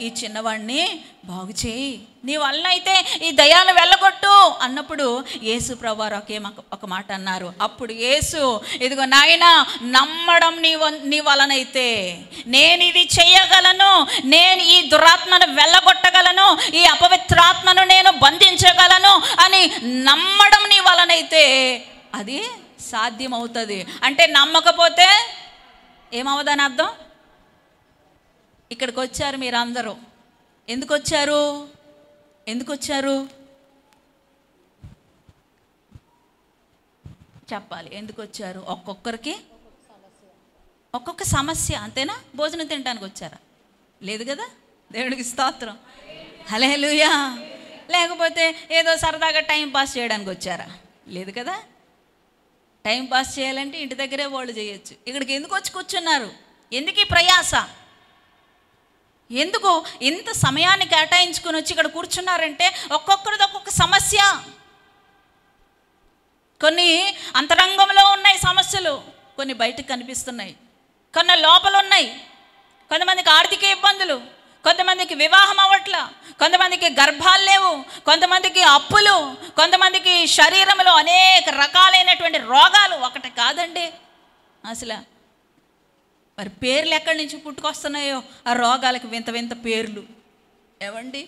ఈ చిన్నవాడిని బాగు చేయి, నీ వలన అయితే ఈ దయ్యాన్ని వెళ్ళగొట్టు అన్నప్పుడు యేసు ప్రభువారు ఒక మాట అన్నారు. అప్పుడు యేసు, ఇదిగో నాయనా, నమ్మడం నీ వలనైతే నేను ఇది చెయ్యగలను, నేను ఈ దురాత్మను వెళ్ళగొట్టగలను, ఈ అపవిత్రాత్మను నేను బంధించగలను అని నమ్మడం నీ వలనైతే అది సాధ్యమవుతుంది. అంటే నమ్మకపోతే ఏమవుదని అర్థం? ఇక్కడికి వచ్చారు మీరందరూ, ఎందుకు వచ్చారు చెప్పాలి. ఎందుకు వచ్చారు? ఒక్కొక్కరికి ఒక్కొక్క సమస్య, అంతేనా? భోజనం తినడానికి వచ్చారా? లేదు కదా. దేవుడికి స్తోత్రం. హల్లెలూయా. లేకపోతే ఏదో సరదాగా టైం పాస్ చేయడానికి వచ్చారా? లేదు కదా. టైం పాస్ చేయాలంటే ఇంటి దగ్గరే వాళ్ళు చేయొచ్చు. ఇక్కడికి ఎందుకు వచ్చి కూర్చున్నారు? ఎందుకు ఈ ప్రయాస? ఎందుకు ఇంత సమయాన్ని కేటాయించుకొని వచ్చి ఇక్కడ కూర్చున్నారంటే ఒక్కొక్కరిది ఒక్కొక్క సమస్య. కొన్ని అంతరంగంలో ఉన్నాయి సమస్యలు, కొన్ని బయటకు కనిపిస్తున్నాయి, కొన్ని లోపల ఉన్నాయి. కొంతమందికి ఆర్థిక ఇబ్బందులు, కొంతమందికి వివాహం అవ్వట్ల, కొంతమందికి గర్భాలు లేవు, కొంతమందికి అప్పులు, కొంతమందికి శరీరంలో అనేక రకాలైనటువంటి రోగాలు. ఒకటి కాదండి అసలు. మరి పేర్లు ఎక్కడి నుంచి పుట్టుకొస్తున్నాయో ఆ రోగాలకు, వింత వింత పేర్లు. ఏవండి,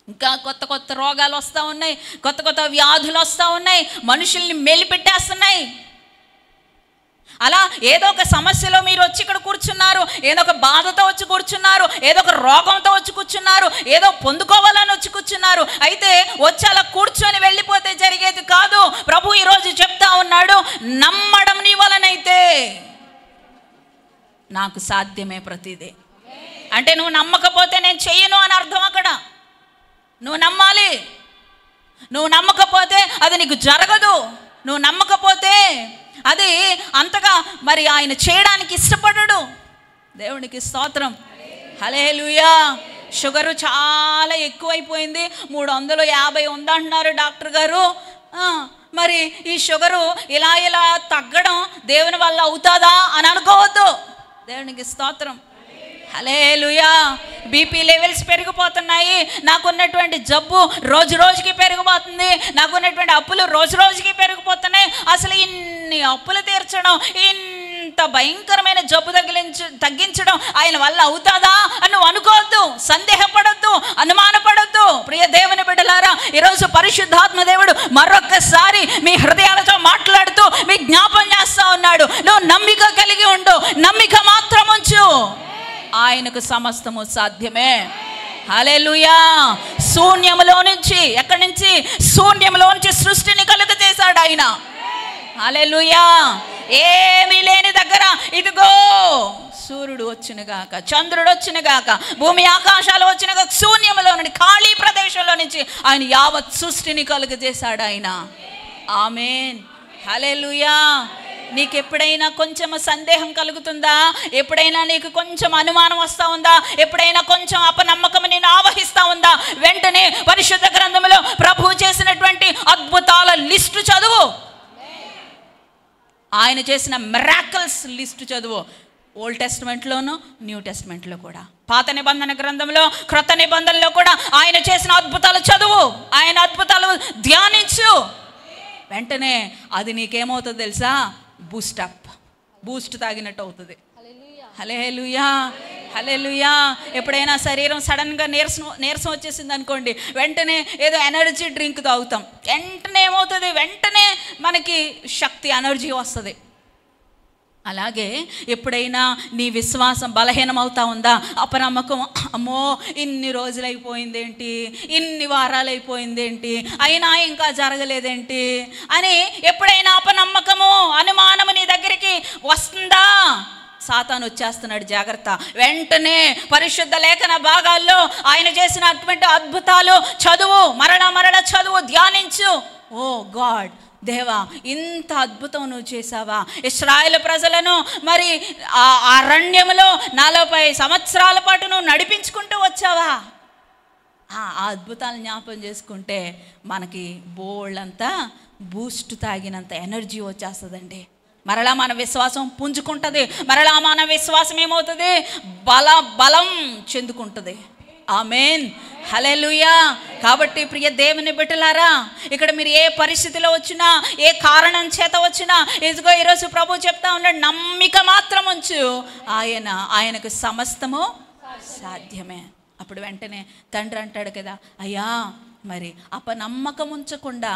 ఇంకా కొత్త కొత్త రోగాలు వస్తూ ఉన్నాయి, కొత్త కొత్త వ్యాధులు వస్తూ ఉన్నాయి, మనుషుల్ని మెలిపెట్టేస్తున్నాయి. అలా ఏదో ఒక సమస్యలో మీరు వచ్చి ఇక్కడ కూర్చున్నారు, ఏదో ఒక బాధతో వచ్చి కూర్చున్నారు, ఏదో ఒక రోగంతో వచ్చి కూర్చున్నారు, ఏదో పొందుకోవాలని వచ్చి కూర్చున్నారు. అయితే వచ్చి అలా కూర్చొని వెళ్ళిపోతే జరిగేది కాదు. ప్రభు ఈరోజు చెప్తా ఉన్నాడు, నమ్మడం నీ వలనైతే నాకు సాధ్యమే ప్రతిదీ. అంటే నువ్వు నమ్మకపోతే నేను చెయ్యను అని అర్థం. అక్కడ నువ్వు నమ్మాలి. నువ్వు నమ్మకపోతే అది నీకు జరగదు. నువ్వు నమ్మకపోతే అది అంతగా మరి ఆయన చేయడానికి ఇష్టపడడు. దేవునికి స్తోత్రం. హల్లెలూయా. షుగరు చాలా ఎక్కువైపోయింది, 350 ఉందంటున్నారు డాక్టర్ గారు. మరి ఈ షుగరు ఇలా తగ్గడం దేవుని వల్ల అవుతుందా అని అనుకోవద్దు. దేవునికి స్తోత్రం. హల్లెలూయా. బీపీ లెవెల్స్ పెరిగిపోతున్నాయి, నాకున్నటువంటి జబ్బు రోజు రోజుకి పెరిగిపోతుంది, నాకున్నటువంటి అప్పులు రోజు రోజుకి పెరిగిపోతున్నాయి. అసలు ఇన్ని అప్పులు తీర్చడం, ఇంత భయంకరమైన జబ్బు తగ్గించడం ఆయన వల్ల అవుతుందా అని నువ్వు అనుకోవద్దు, సందేహపడొద్దు, అనుమానపడొద్దు. ప్రియ దేవుని బిడ్డలారా, ఈరోజు పరిశుద్ధాత్మ దేవుడు మరొక్కసారి మీ హృదయాలతో మాట్లాడుతూ మీ జ్ఞాపం చేస్తా ఉన్నాడు. నువ్వు నమ్మిక కలిగి ఉండు, నమ్మిక మాత్రం ఉంచు, ఆయనకు సమస్తము సాధ్యమే. హల్లెలూయా. శూన్యములో నుంచి, ఎక్కడి నుంచి? శూన్యములో నుంచి సృష్టిని కలుగ చేశాడు ఆయన. హల్లెలూయా. ఏమీ లేని దగ్గర ఇదిగో సూర్యుడు వచ్చునుగాక, చంద్రుడు వచ్చునుగాక, భూమి ఆకాశాలు వచ్చినగాక, శూన్యములో నుండి, ఖాళీ ప్రదేశంలో నుంచి ఆయన యావత్ సృష్టిని కలుగజేశాడు ఆయన. ఆమేన్. హల్లెలూయా. నీకు ఎప్పుడైనా కొంచెం సందేహం కలుగుతుందా? ఎప్పుడైనా నీకు కొంచెం అనుమానం వస్తూ ఉందా? ఎప్పుడైనా కొంచెం అపనమ్మకం నేను ఆవహిస్తూ ఉందా? వెంటనే పరిశుద్ధ గ్రంథంలో ప్రభువు చేసినటువంటి అద్భుతాల లిస్టు చదువు. ఆయన చేసిన మిరాకిల్స్ లిస్టు చదువు. ఓల్డ్ టెస్ట్మెంట్లోను, న్యూ టెస్ట్మెంట్లో కూడా, పాత నిబంధన గ్రంథంలో, క్రొత్త నిబంధనలో కూడా ఆయన చేసిన అద్భుతాలు చదువు. ఆయన అద్భుతాలు ధ్యానించు. వెంటనే అది నీకేమవుతుంది తెలుసా? బూస్ట్ తాగినట్టు అవుతుంది. హల్లెలూయా, హల్లెలూయా. ఎప్పుడైనా శరీరం సడన్గా నీరసం వచ్చేసింది అనుకోండి, వెంటనే ఏదో ఎనర్జీ డ్రింక్ తాగుతాం. వెంటనే ఏమవుతుంది? వెంటనే మనకి శక్తి, ఎనర్జీ వస్తుంది. అలాగే ఎప్పుడైనా నీ విశ్వాసం బలహీనమవుతా ఉందా? అపనమ్మకం, అమ్మో ఇన్ని రోజులు అయిపోయిందేంటి, ఇన్ని వారాలు అయిపోయిందేంటి, అయినా ఇంకా జరగలేదేంటి అని ఎప్పుడైనా అపనమ్మకము, అనుమానము నీ దగ్గరికి వస్తుందా? సాతాను వచ్చేస్తున్నాడు, జాగ్రత్త. వెంటనే పరిశుద్ధ లేఖన భాగాల్లో ఆయన చేసిన అటువంటి అద్భుతాలు చదువు, మరణ చదువు, ధ్యానించు. ఓ గాడ్, దేవా, ఇంత అద్భుతం నువ్వు చేసావా? ఇశ్రాయేలు ప్రజలను మరి ఆ అరణ్యములో 40 సంవత్సరాల పాటు నువ్వు నడిపించుకుంటూ వచ్చావా? ఆ అద్భుతాలు జ్ఞాపకం చేసుకుంటే మనకి బోళ్ళంతా బూస్ట్ తాగినంత ఎనర్జీ వచ్చేస్తుందండి. మరలా మన విశ్వాసం పుంజుకుంటుంది. మరలా మన విశ్వాసం ఏమవుతుంది? బలం చెందుకుంటుంది. ఆమేన్, హల్లెలూయా. కాబట్టి ప్రియ దేవుని బిడ్డలారా, ఇక్కడ మీరు ఏ పరిస్థితిలో వచ్చినా, ఏ కారణం చేత వచ్చినా, ఇదిగో ఈరోజు ప్రభు చెప్తా ఉన్నాడు, నమ్మిక మాత్రం ఉంచు, ఆయనకు సమస్తము సాధ్యమే. అప్పుడు వెంటనే తండ్రి అంటాడు కదా, అయ్యా మరి అపనమ్మకం ఉంచకుండా,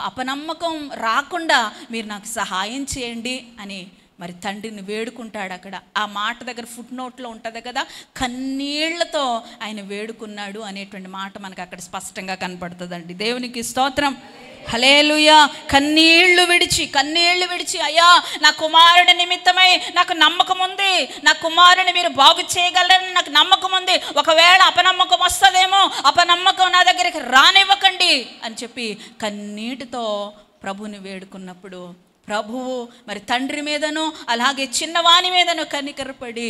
అపనమ్మకం రాకుండా మీరు నాకు సహాయం చేయండి అని మరి తండ్రిని వేడుకుంటాడు. అక్కడ ఆ మాట దగ్గర ఫుట్ నోట్లో ఉంటుంది కదా, కన్నీళ్లతో ఆయన వేడుకున్నాడు అనేటువంటి మాట మనకు అక్కడ స్పష్టంగా కనపడుతుందండి. దేవునికి స్తోత్రం, హల్లెలూయా. కన్నీళ్లు విడిచి అయ్యా నా కుమారుడి నిమిత్తమై నాకు నమ్మకం ఉంది, నా కుమారుని మీరు బాగు చేయగలరని నాకు నమ్మకం ఉంది. ఒకవేళ అపనమ్మకం వస్తుందేమో, అపనమ్మకం నా దగ్గరికి రానివ్వకండి అని చెప్పి కన్నీటితో ప్రభుని వేడుకున్నప్పుడు ప్రభువు మరి తండ్రి మీదను అలాగే చిన్నవాని మీదను కనికరపడి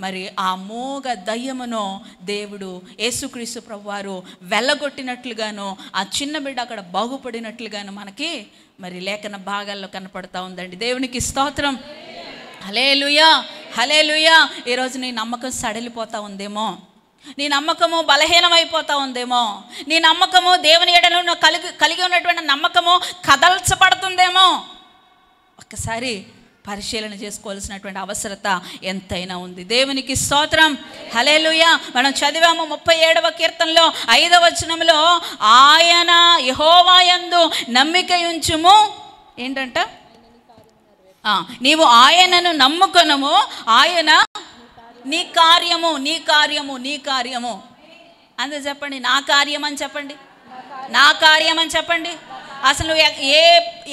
మరి ఆ మోగ దయ్యమును దేవుడు యేసుక్రీస్తు ప్రభువారు వెళ్ళగొట్టినట్లుగాను, ఆ చిన్న బిడ్డ అక్కడ బాగుపడినట్లుగాను మనకి మరి లేఖన భాగాల్లో కనపడతా ఉందండి. దేవునికి స్తోత్రం, హల్లెలూయా, హల్లెలూయా. ఈరోజు నీ నమ్మకం సడలిపోతూ ఉందేమో, నీ నమ్మకము బలహీనమైపోతూ ఉందేమో, నీ నమ్మకము దేవుని ఎడలో కలిగి ఉన్నటువంటి నమ్మకము కదల్చబడుతుందేమో, ఒక్కసారి పరిశీలన చేసుకోవాల్సినటువంటి అవసరత ఎంతైనా ఉంది. దేవునికి స్తోత్రం, హల్లెలూయా. మనం చదివాము 37వ కీర్తనలో 5వ వచనంలో, ఆయన యెహోవా యందు నమ్మిక ఉంచుము, ఏంటంట, నీవు ఆయనను నమ్ముకొనుము, ఆయన నీ కార్యము అంతే చెప్పండి. నా కార్యం అని చెప్పండి, నా కార్యం అని చెప్పండి. అసలు నువ్వు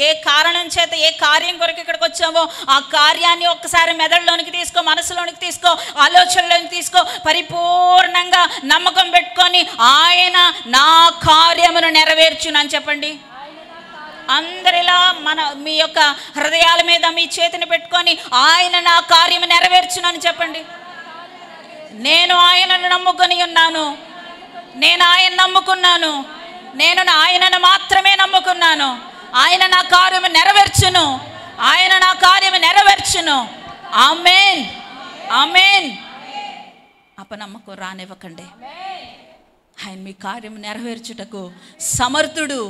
ఏ కారణం చేత, ఏ కార్యం కొరకు ఇక్కడికి వచ్చావో ఆ కార్యాన్ని ఒక్కసారి మెదడులోనికి తీసుకో, మనసులోనికి తీసుకో, ఆలోచనలోనికి తీసుకో. పరిపూర్ణంగా నమ్మకం పెట్టుకొని ఆయన నా కార్యమును నెరవేర్చునని చెప్పండి. అందరిలా మీ యొక్క హృదయాల మీద మీ చేతిని పెట్టుకొని ఆయన నా కార్యము నెరవేర్చునని చెప్పండి. నేను ఆయనను నమ్ముకొని ఉన్నాను, నేను ఆయన నమ్ముకున్నాను, నేను ఆయనను మాత్రమే నమ్ముకున్నాను, ఆయన నా కార్యము నెరవేర్చును, ఆయన నా కార్యము నెరవేర్చును. ఆమేన్, ఆమేన్. అపనమ్మకం రానివ్వకండి. ఆయన మీ కార్యము నెరవేర్చుటకు సమర్థుడు,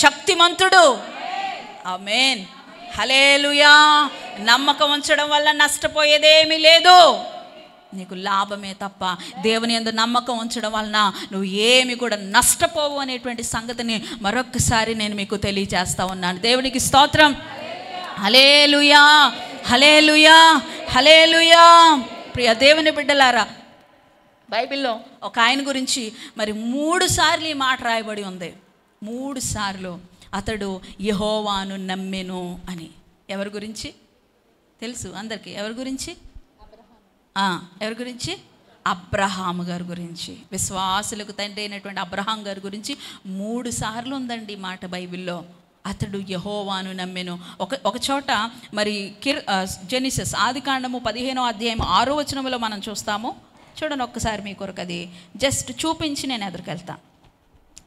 శక్తిమంతుడు. ఆమేన్, హల్లెలూయా. నమ్మకం ఉంచడం వల్ల నష్టపోయేదేమీ లేదు, నీకు లాభమే తప్ప దేవుని యందు నమ్మకం ఉంచడం వలన నువ్వు ఏమి కూడా నష్టపోవు అనేటువంటి సంగతిని మరొక్కసారి నేను మీకు తెలియజేస్తా ఉన్నాను. దేవునికి స్తోత్రం, హల్లెలూయా, హల్లెలూయా, హల్లెలూయా. ప్రియ దేవుని బిడ్డలారా, బైబిల్లో ఒక ఆయన గురించి మరి 3 సార్లు ఈ మాట రాయబడి ఉంది. 3 సార్లు అతడు యెహోవాను నమ్మెను అని. ఎవరి గురించి తెలుసు అందరికీ? ఎవరి గురించి? ఎవరి గురించి? అబ్రహాము గారి గురించి, విశ్వాసులకు తండ్రి అయినటువంటి అబ్రహాం గారి గురించి 3 సార్లు ఉందండి మాట బైబిల్లో. అతడు యెహోవాను నమ్మెను. ఒక చోట మరి జెనిసిస్ ఆదికాండము 15వ అధ్యాయం 6వ వచనంలో మనం చూస్తాము. చూడండి ఒక్కసారి మీ కొరకు అది జస్ట్ చూపించి నేను ఎదురుకెళ్తాను.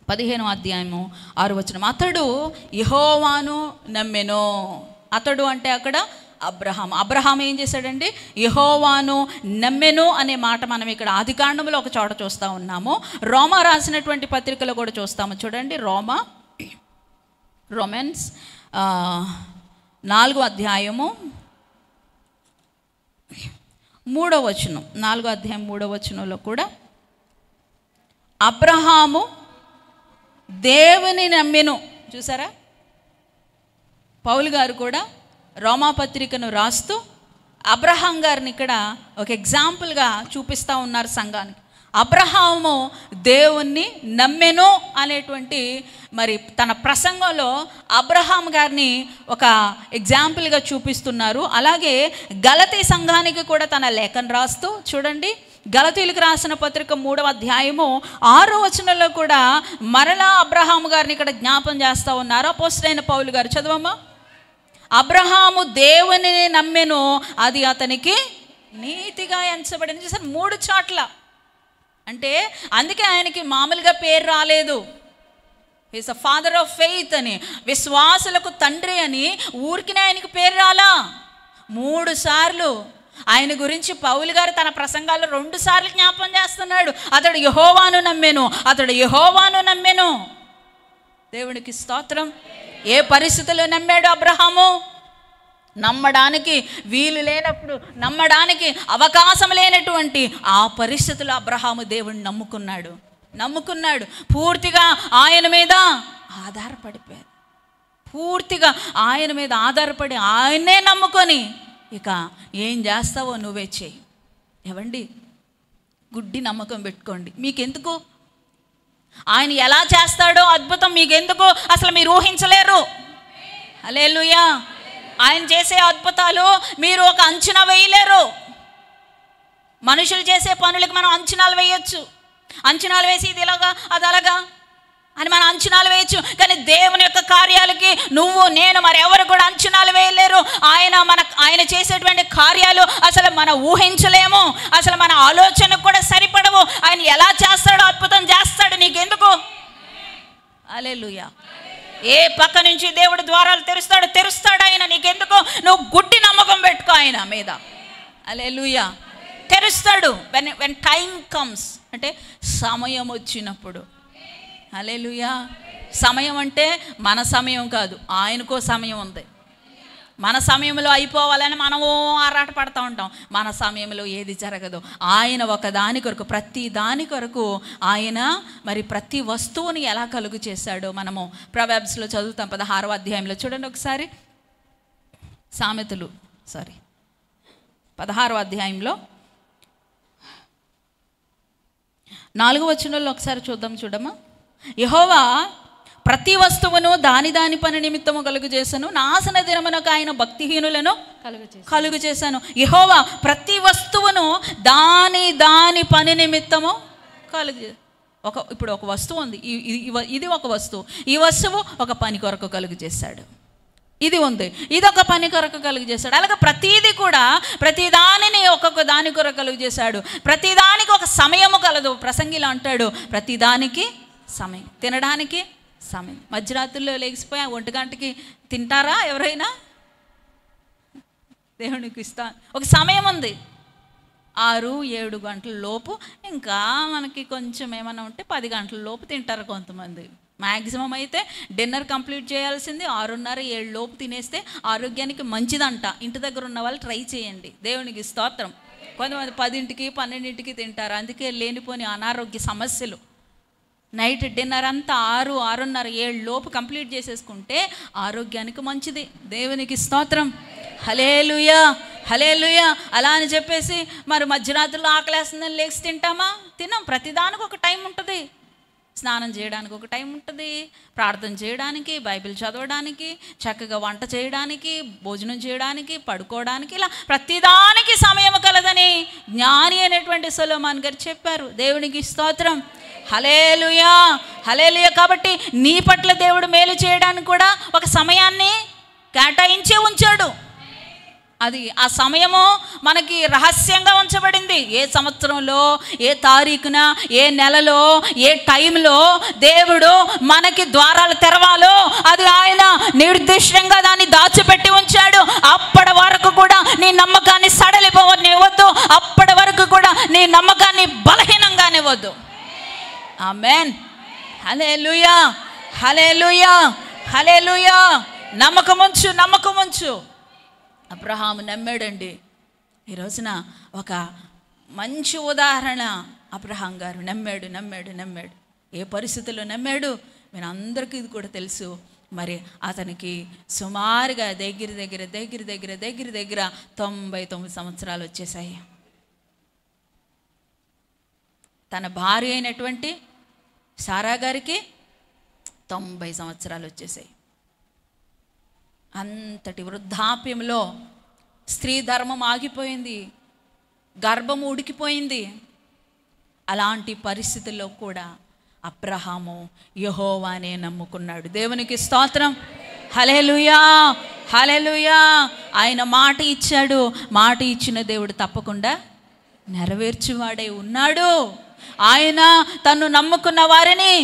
15వ అధ్యాయము 6వ వచనం. అతడు యెహోవాను నమ్మెను. అతడు అంటే అక్కడ అబ్రహాం ఏం చేశాడండి? యెహోవాను నమ్మెను అనే మాట మనం ఇక్కడ ఆదికాండంలో ఒక చోట చూస్తూ ఉన్నాము. రోమా రాసినటువంటి పత్రికలో కూడా చూస్తాము. చూడండి రొమాన్స్ 4వ అధ్యాయము 3వ వచనం. 4వ అధ్యాయం 3వ వచనంలో కూడా అబ్రహాము దేవుని నమ్మెను. చూసారా? పౌలు గారు కూడా రోమా పత్రికను రాస్తూ అబ్రహాం గారిని ఇక్కడ ఒక ఎగ్జాంపుల్గా చూపిస్తూ ఉన్నారు సంఘానికి. అబ్రహాము దేవుణ్ణి నమ్మెను అనేటువంటి మరి తన ప్రసంగంలో అబ్రహాం గారిని ఒక ఎగ్జాంపుల్గా చూపిస్తున్నారు. అలాగే గలతీ సంఘానికి కూడా తన లేఖను రాస్తూ చూడండి, గలతీయులకు రాసిన పత్రిక 3వ అధ్యాయము 6వ వచనంలో కూడా మరలా అబ్రహాం గారిని ఇక్కడ జ్ఞాపం చేస్తూ ఉన్నారు అపోస్తలుడైన పౌలు గారు. చదవమ్మా. అబ్రహాము దేవుని నమ్మెను, అది అతనికి నీతిగా ఎంచబడింది. చూసారు 3 చోట్ల. అంటే అందుకే ఆయనకి మామూలుగా పేరు రాలేదు. Is the father of faith అని, విశ్వాసులకు తండ్రి అని ఊరికినే ఆయనకి పేరు రాలా. 3 సార్లు ఆయన గురించి పౌలు గారు తన ప్రసంగాల్లో 2 సార్లు జ్ఞాపం చేస్తున్నాడు. అతడు యెహోవాను నమ్మెను, అతడు యెహోవాను నమ్మెను. దేవునికి స్తోత్రం. ఏ పరిస్థితుల్లో నమ్మాడు అబ్రహాము? నమ్మడానికి వీలు లేనప్పుడు, నమ్మడానికి అవకాశం లేనటువంటి ఆ పరిస్థితుల్లో అబ్రహాము దేవుణ్ణి నమ్ముకున్నాడు. పూర్తిగా ఆయన మీద ఆధారపడిపోయాడు. పూర్తిగా ఆయన మీద ఆధారపడి ఆయన్నే నమ్ముకొని ఇక ఏం చేస్తావో నువ్వే చేయి. ఏవండి, గుడ్డి నమ్మకం పెట్టుకోండి. మీకెందుకు? ఆయన ఎలా చేస్తాడో అద్భుతం మీకెందుకు? అసలు మీరు ఊహించలేరు. హల్లెలూయా. ఆయన చేసే అద్భుతాలు మీరు ఒక అంచనా వేయలేరు. మనుషులు చేసే పనులకు మనం అంచనాలు వేయొచ్చు. అంచనాలు వేసి ఇది ఇలాగా అది అలాగా అని మనం అంచనాలు వేయచ్చు. కానీ దేవుని యొక్క కార్యాలకి నువ్వు నేను మరి ఎవరు కూడా అంచనాలు వేయలేరు. ఆయన చేసేటువంటి కార్యాలు అసలు మనం ఊహించలేము. అసలు మన ఆలోచనకు కూడా సరిపడవు. ఆయన ఎలా చేస్తాడో అద్భుతం చేస్తాడు. నీకెందుకు? హల్లెలూయా. ఏ పక్క నుంచి దేవుడు ద్వారాలు తెరుస్తాడు ఆయన. నీకెందుకు? నువ్వు గుడ్డి నమ్మకం పెట్టుకో ఆయన మీద. హల్లెలూయా. తెరుస్తాడు వెన్ టైం కమ్స్, అంటే సమయం వచ్చినప్పుడు. హల్లెలూయా. సమయం అంటే మన సమయం కాదు, ఆయనకో సమయం ఉంది. మన సమయంలో అయిపోవాలని మనము ఆరాట పడుతూ ఉంటాం. మన సమయంలో ఏది జరగదు. ఆయన ఒక దాని కొరకు, ప్రతి దాని కొరకు ఆయన మరి ప్రతి వస్తువుని ఎలా కలుగు చేశాడో మనము ప్రొవర్బ్స్లో చదువుతాం. 16వ అధ్యాయంలో చూడండి ఒకసారి. సామెతలు 16వ అధ్యాయంలో 4వ వచనంలో ఒకసారి చూడమ్మా. యెహోవా ప్రతి వస్తువును దాని పని నిమిత్తము కలుగు చేశాను, నాశన దినమునకు ఆయన భక్తిహీనులను కలుగు చేశాను. యెహోవా ప్రతి వస్తువును దాని పని నిమిత్తము ఇప్పుడు ఒక వస్తువు ఉంది, ఇది ఒక వస్తువు. ఈ వస్తువు ఒక పని కొరకు కలుగు చేశాడు. ఇది ఉంది, ఇది ఒక పని కొరకు కలుగు చేశాడు. అలాగే ప్రతిదీ కూడా ప్రతి దానిని ఒక్కొక్క దాని కొరకు కలుగు చేశాడు. ప్రతిదానికి ఒక సమయము కలదు. ప్రసంగిలో అంటాడు, ప్రతిదానికి సమయం. తినడానికి సమయం. మధ్యరాత్రుల్లో లేచిపోయి 1 గంటకి తింటారా ఎవరైనా? దేవునికి ఇస్తా ఒక సమయం ఉంది. 6-7 గంటల లోపు, ఇంకా మనకి కొంచెం ఏమైనా ఉంటే 10 గంటల లోపు తింటారు కొంతమంది. మ్యాక్సిమం అయితే డిన్నర్ కంప్లీట్ చేయాల్సింది 6:30-7 లోపు తినేస్తే ఆరోగ్యానికి మంచిదంట. ఇంటి దగ్గర ఉన్న వాళ్ళు ట్రై చేయండి. దేవునికి స్తోత్రం. కొంతమంది 10ంటికి 12ంటికి తింటారు. అందుకే లేనిపోని అనారోగ్య సమస్యలు. నైట్ డిన్నర్ అంతా 6-6:30-7 లోపు కంప్లీట్ చేసేసుకుంటే ఆరోగ్యానికి మంచిది. దేవునికి స్తోత్రం. హల్లెలూయా, హల్లెలూయా. అలా అని చెప్పేసి మరి మధ్యరాత్రులు ఆకలేస్తుందని లేచి తింటామా? తినం. ప్రతిదానికి ఒక టైం ఉంటుంది. స్నానం చేయడానికి ఒక టైం ఉంటుంది, ప్రార్థన చేయడానికి, బైబిల్ చదవడానికి, చక్కగా వంట చేయడానికి, భోజనం చేయడానికి, పడుకోవడానికి, ఇలా ప్రతిదానికి సమయం కలదని జ్ఞాని అనేటువంటి సొలొమోను గారు చెప్పారు. దేవునికి స్తోత్రం. హల్లెలూయా, హల్లెలూయా. కాబట్టి నీ పట్ల దేవుడు మేలు చేయడానికి కూడా ఒక సమయాన్ని కేటాయించే ఉంచాడు. అది ఆ సమయము మనకి రహస్యంగా ఉంచబడింది. ఏ సంవత్సరంలో, ఏ తారీఖున, ఏ నెలలో, ఏ టైంలో దేవుడు మనకి ద్వారాలు తెరవాలో అది ఆయన నిర్దిష్టంగా దాన్ని దాచిపెట్టి ఉంచాడు. అప్పటి వరకు కూడా నీ నమ్మకాన్ని సడలిపోవనివ్వద్దు. అప్పటి వరకు కూడా నీ నమ్మకాన్ని బలహీనంగానివ్వద్దు. ఆమేన్. హల్లెలూయా, హల్లెలూయా, హల్లెలూయా. నమ్మకముంచు, నమ్మకముంచు. అబ్రహాము నమ్మాడండి. ఈ రోజున ఒక మంచి ఉదాహరణ అబ్రహాం గారు. నమ్మాడు, నమ్మాడు, నమ్మాడు. ఏ పరిస్థితుల్లో నమ్మాడు మీరు అందరికీ ఇది కూడా తెలుసు. మరి అతనికి సుమారుగా దగ్గర 99 సంవత్సరాలు వచ్చేసాయి. తన భార్య అయినటువంటి సారా గారికి 90 సంవత్సరాలు వచ్చేసాయి. అంతటి వృద్ధాప్యంలో స్త్రీ ధర్మం ఆగిపోయింది, గర్భం ఉడికిపోయింది. అలాంటి పరిస్థితుల్లో కూడా అబ్రహాము యెహోవానే నమ్ముకున్నాడు. దేవునికి స్తోత్రం. హల్లెలూయా, హల్లెలూయా. ఆయన మాట ఇచ్చాడు. మాట ఇచ్చిన దేవుడు తప్పకుండా నెరవేర్చువాడై ఉన్నాడు. ఆయన తను నమ్ముకున్న వారిని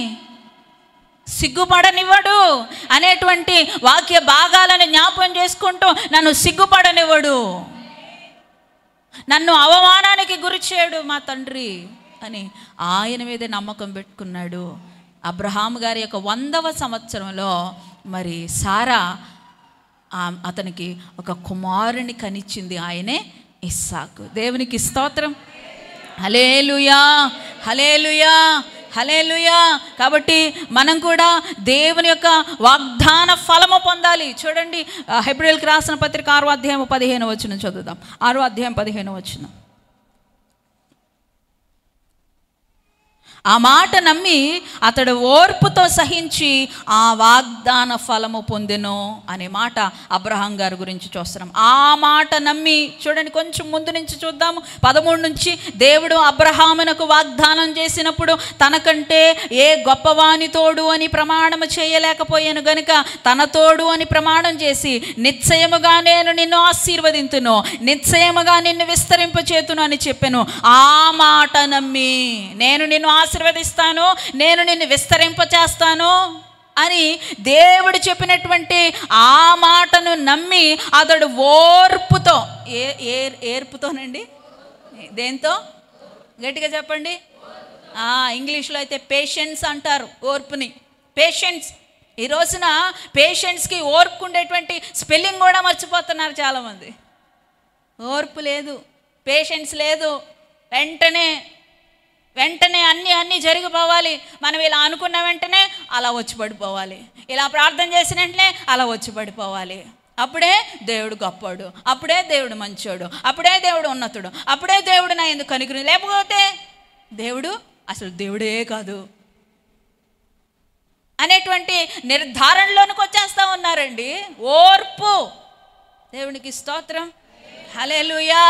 సిగ్గుపడనివ్వడు అనేటువంటి వాక్య భాగాలను జ్ఞాపకం చేసుకుంటూ నన్ను సిగ్గుపడనివ్వడు, నన్ను అవమానానికి గురి చేయడు మా తండ్రి అని ఆయన మీదే నమ్మకం పెట్టుకున్నాడు. అబ్రహాము గారి యొక్క 100వ సంవత్సరంలో మరి సారా అతనికి ఒక కుమారుని కనిచ్చింది. ఆయనే ఇస్సాకు. దేవునికి స్తోత్రం. హల్లెలూయా, హల్లెలూయా, హల్లెలూయా. కాబట్టి మనం కూడా దేవుని యొక్క వాగ్దాన ఫలము పొందాలి. చూడండి, హెబ్రీయులకు రాసిన పత్రిక 6వ అధ్యాయం 15వ వచనం చదువుదాం. 6వ అధ్యాయం 15వ వచనం. ఆ మాట నమ్మి అతడు ఓర్పుతో సహించి ఆ వాగ్దాన ఫలము పొందెను అనే మాట అబ్రహాం గారి గురించి చూస్తున్నాం. ఆ మాట నమ్మి, చూడండి కొంచెం ముందు నుంచి చూద్దాము, 13 నుంచి. దేవుడు అబ్రహామునకు వాగ్దానం చేసినప్పుడు తనకంటే ఏ గొప్పవాని తోడు అని ప్రమాణము చేయలేకపోయాను గనుక తన తోడు అని ప్రమాణం చేసి నిశ్చయముగా నేను నిన్ను ఆశీర్వదింతును, నిశ్చయముగా నిన్ను విస్తరింపచేతును అని చెప్పాను. ఆ మాట నమ్మి నేను నిన్ను ఆశీర్వదిస్తాను, నేను నిన్ను విస్తరింపచేస్తాను అని దేవుడు చెప్పినటువంటి ఆ మాటను నమ్మి అతడు ఓర్పుతో, ఏర్పుతోనండి, దేంతో గట్టిగా చెప్పండి. ఇంగ్లీష్లో అయితే పేషెన్స్ అంటారు ఓర్పుని. పేషెన్స్. ఈ రోజున పేషెన్స్కి ఓర్పు ఉండేటువంటి స్పెల్లింగ్ కూడా మర్చిపోతున్నారు చాలామంది. ఓర్పు లేదు, పేషెన్స్ లేదు. వెంటనే అన్నీ జరిగిపోవాలి. మనం ఇలా అనుకున్న వెంటనే అలా వచ్చి పడిపోవాలి, ఇలా ప్రార్థన చేసిన వెంటనే అలా వచ్చి పడిపోవాలి. అప్పుడే దేవుడు గొప్పోడు, అప్పుడే దేవుడు మంచోడు, అప్పుడే దేవుడు ఉన్నతుడు, అప్పుడే దేవుడు నా ఎందుకు కనికరం, లేకపోతే దేవుడు అసలు దేవుడే కాదు అనేటువంటి నిర్ధారణలోనికి వచ్చేస్తూ ఉన్నారండి. ఓర్పు. దేవునికి స్తోత్రం. హల్లెలూయా.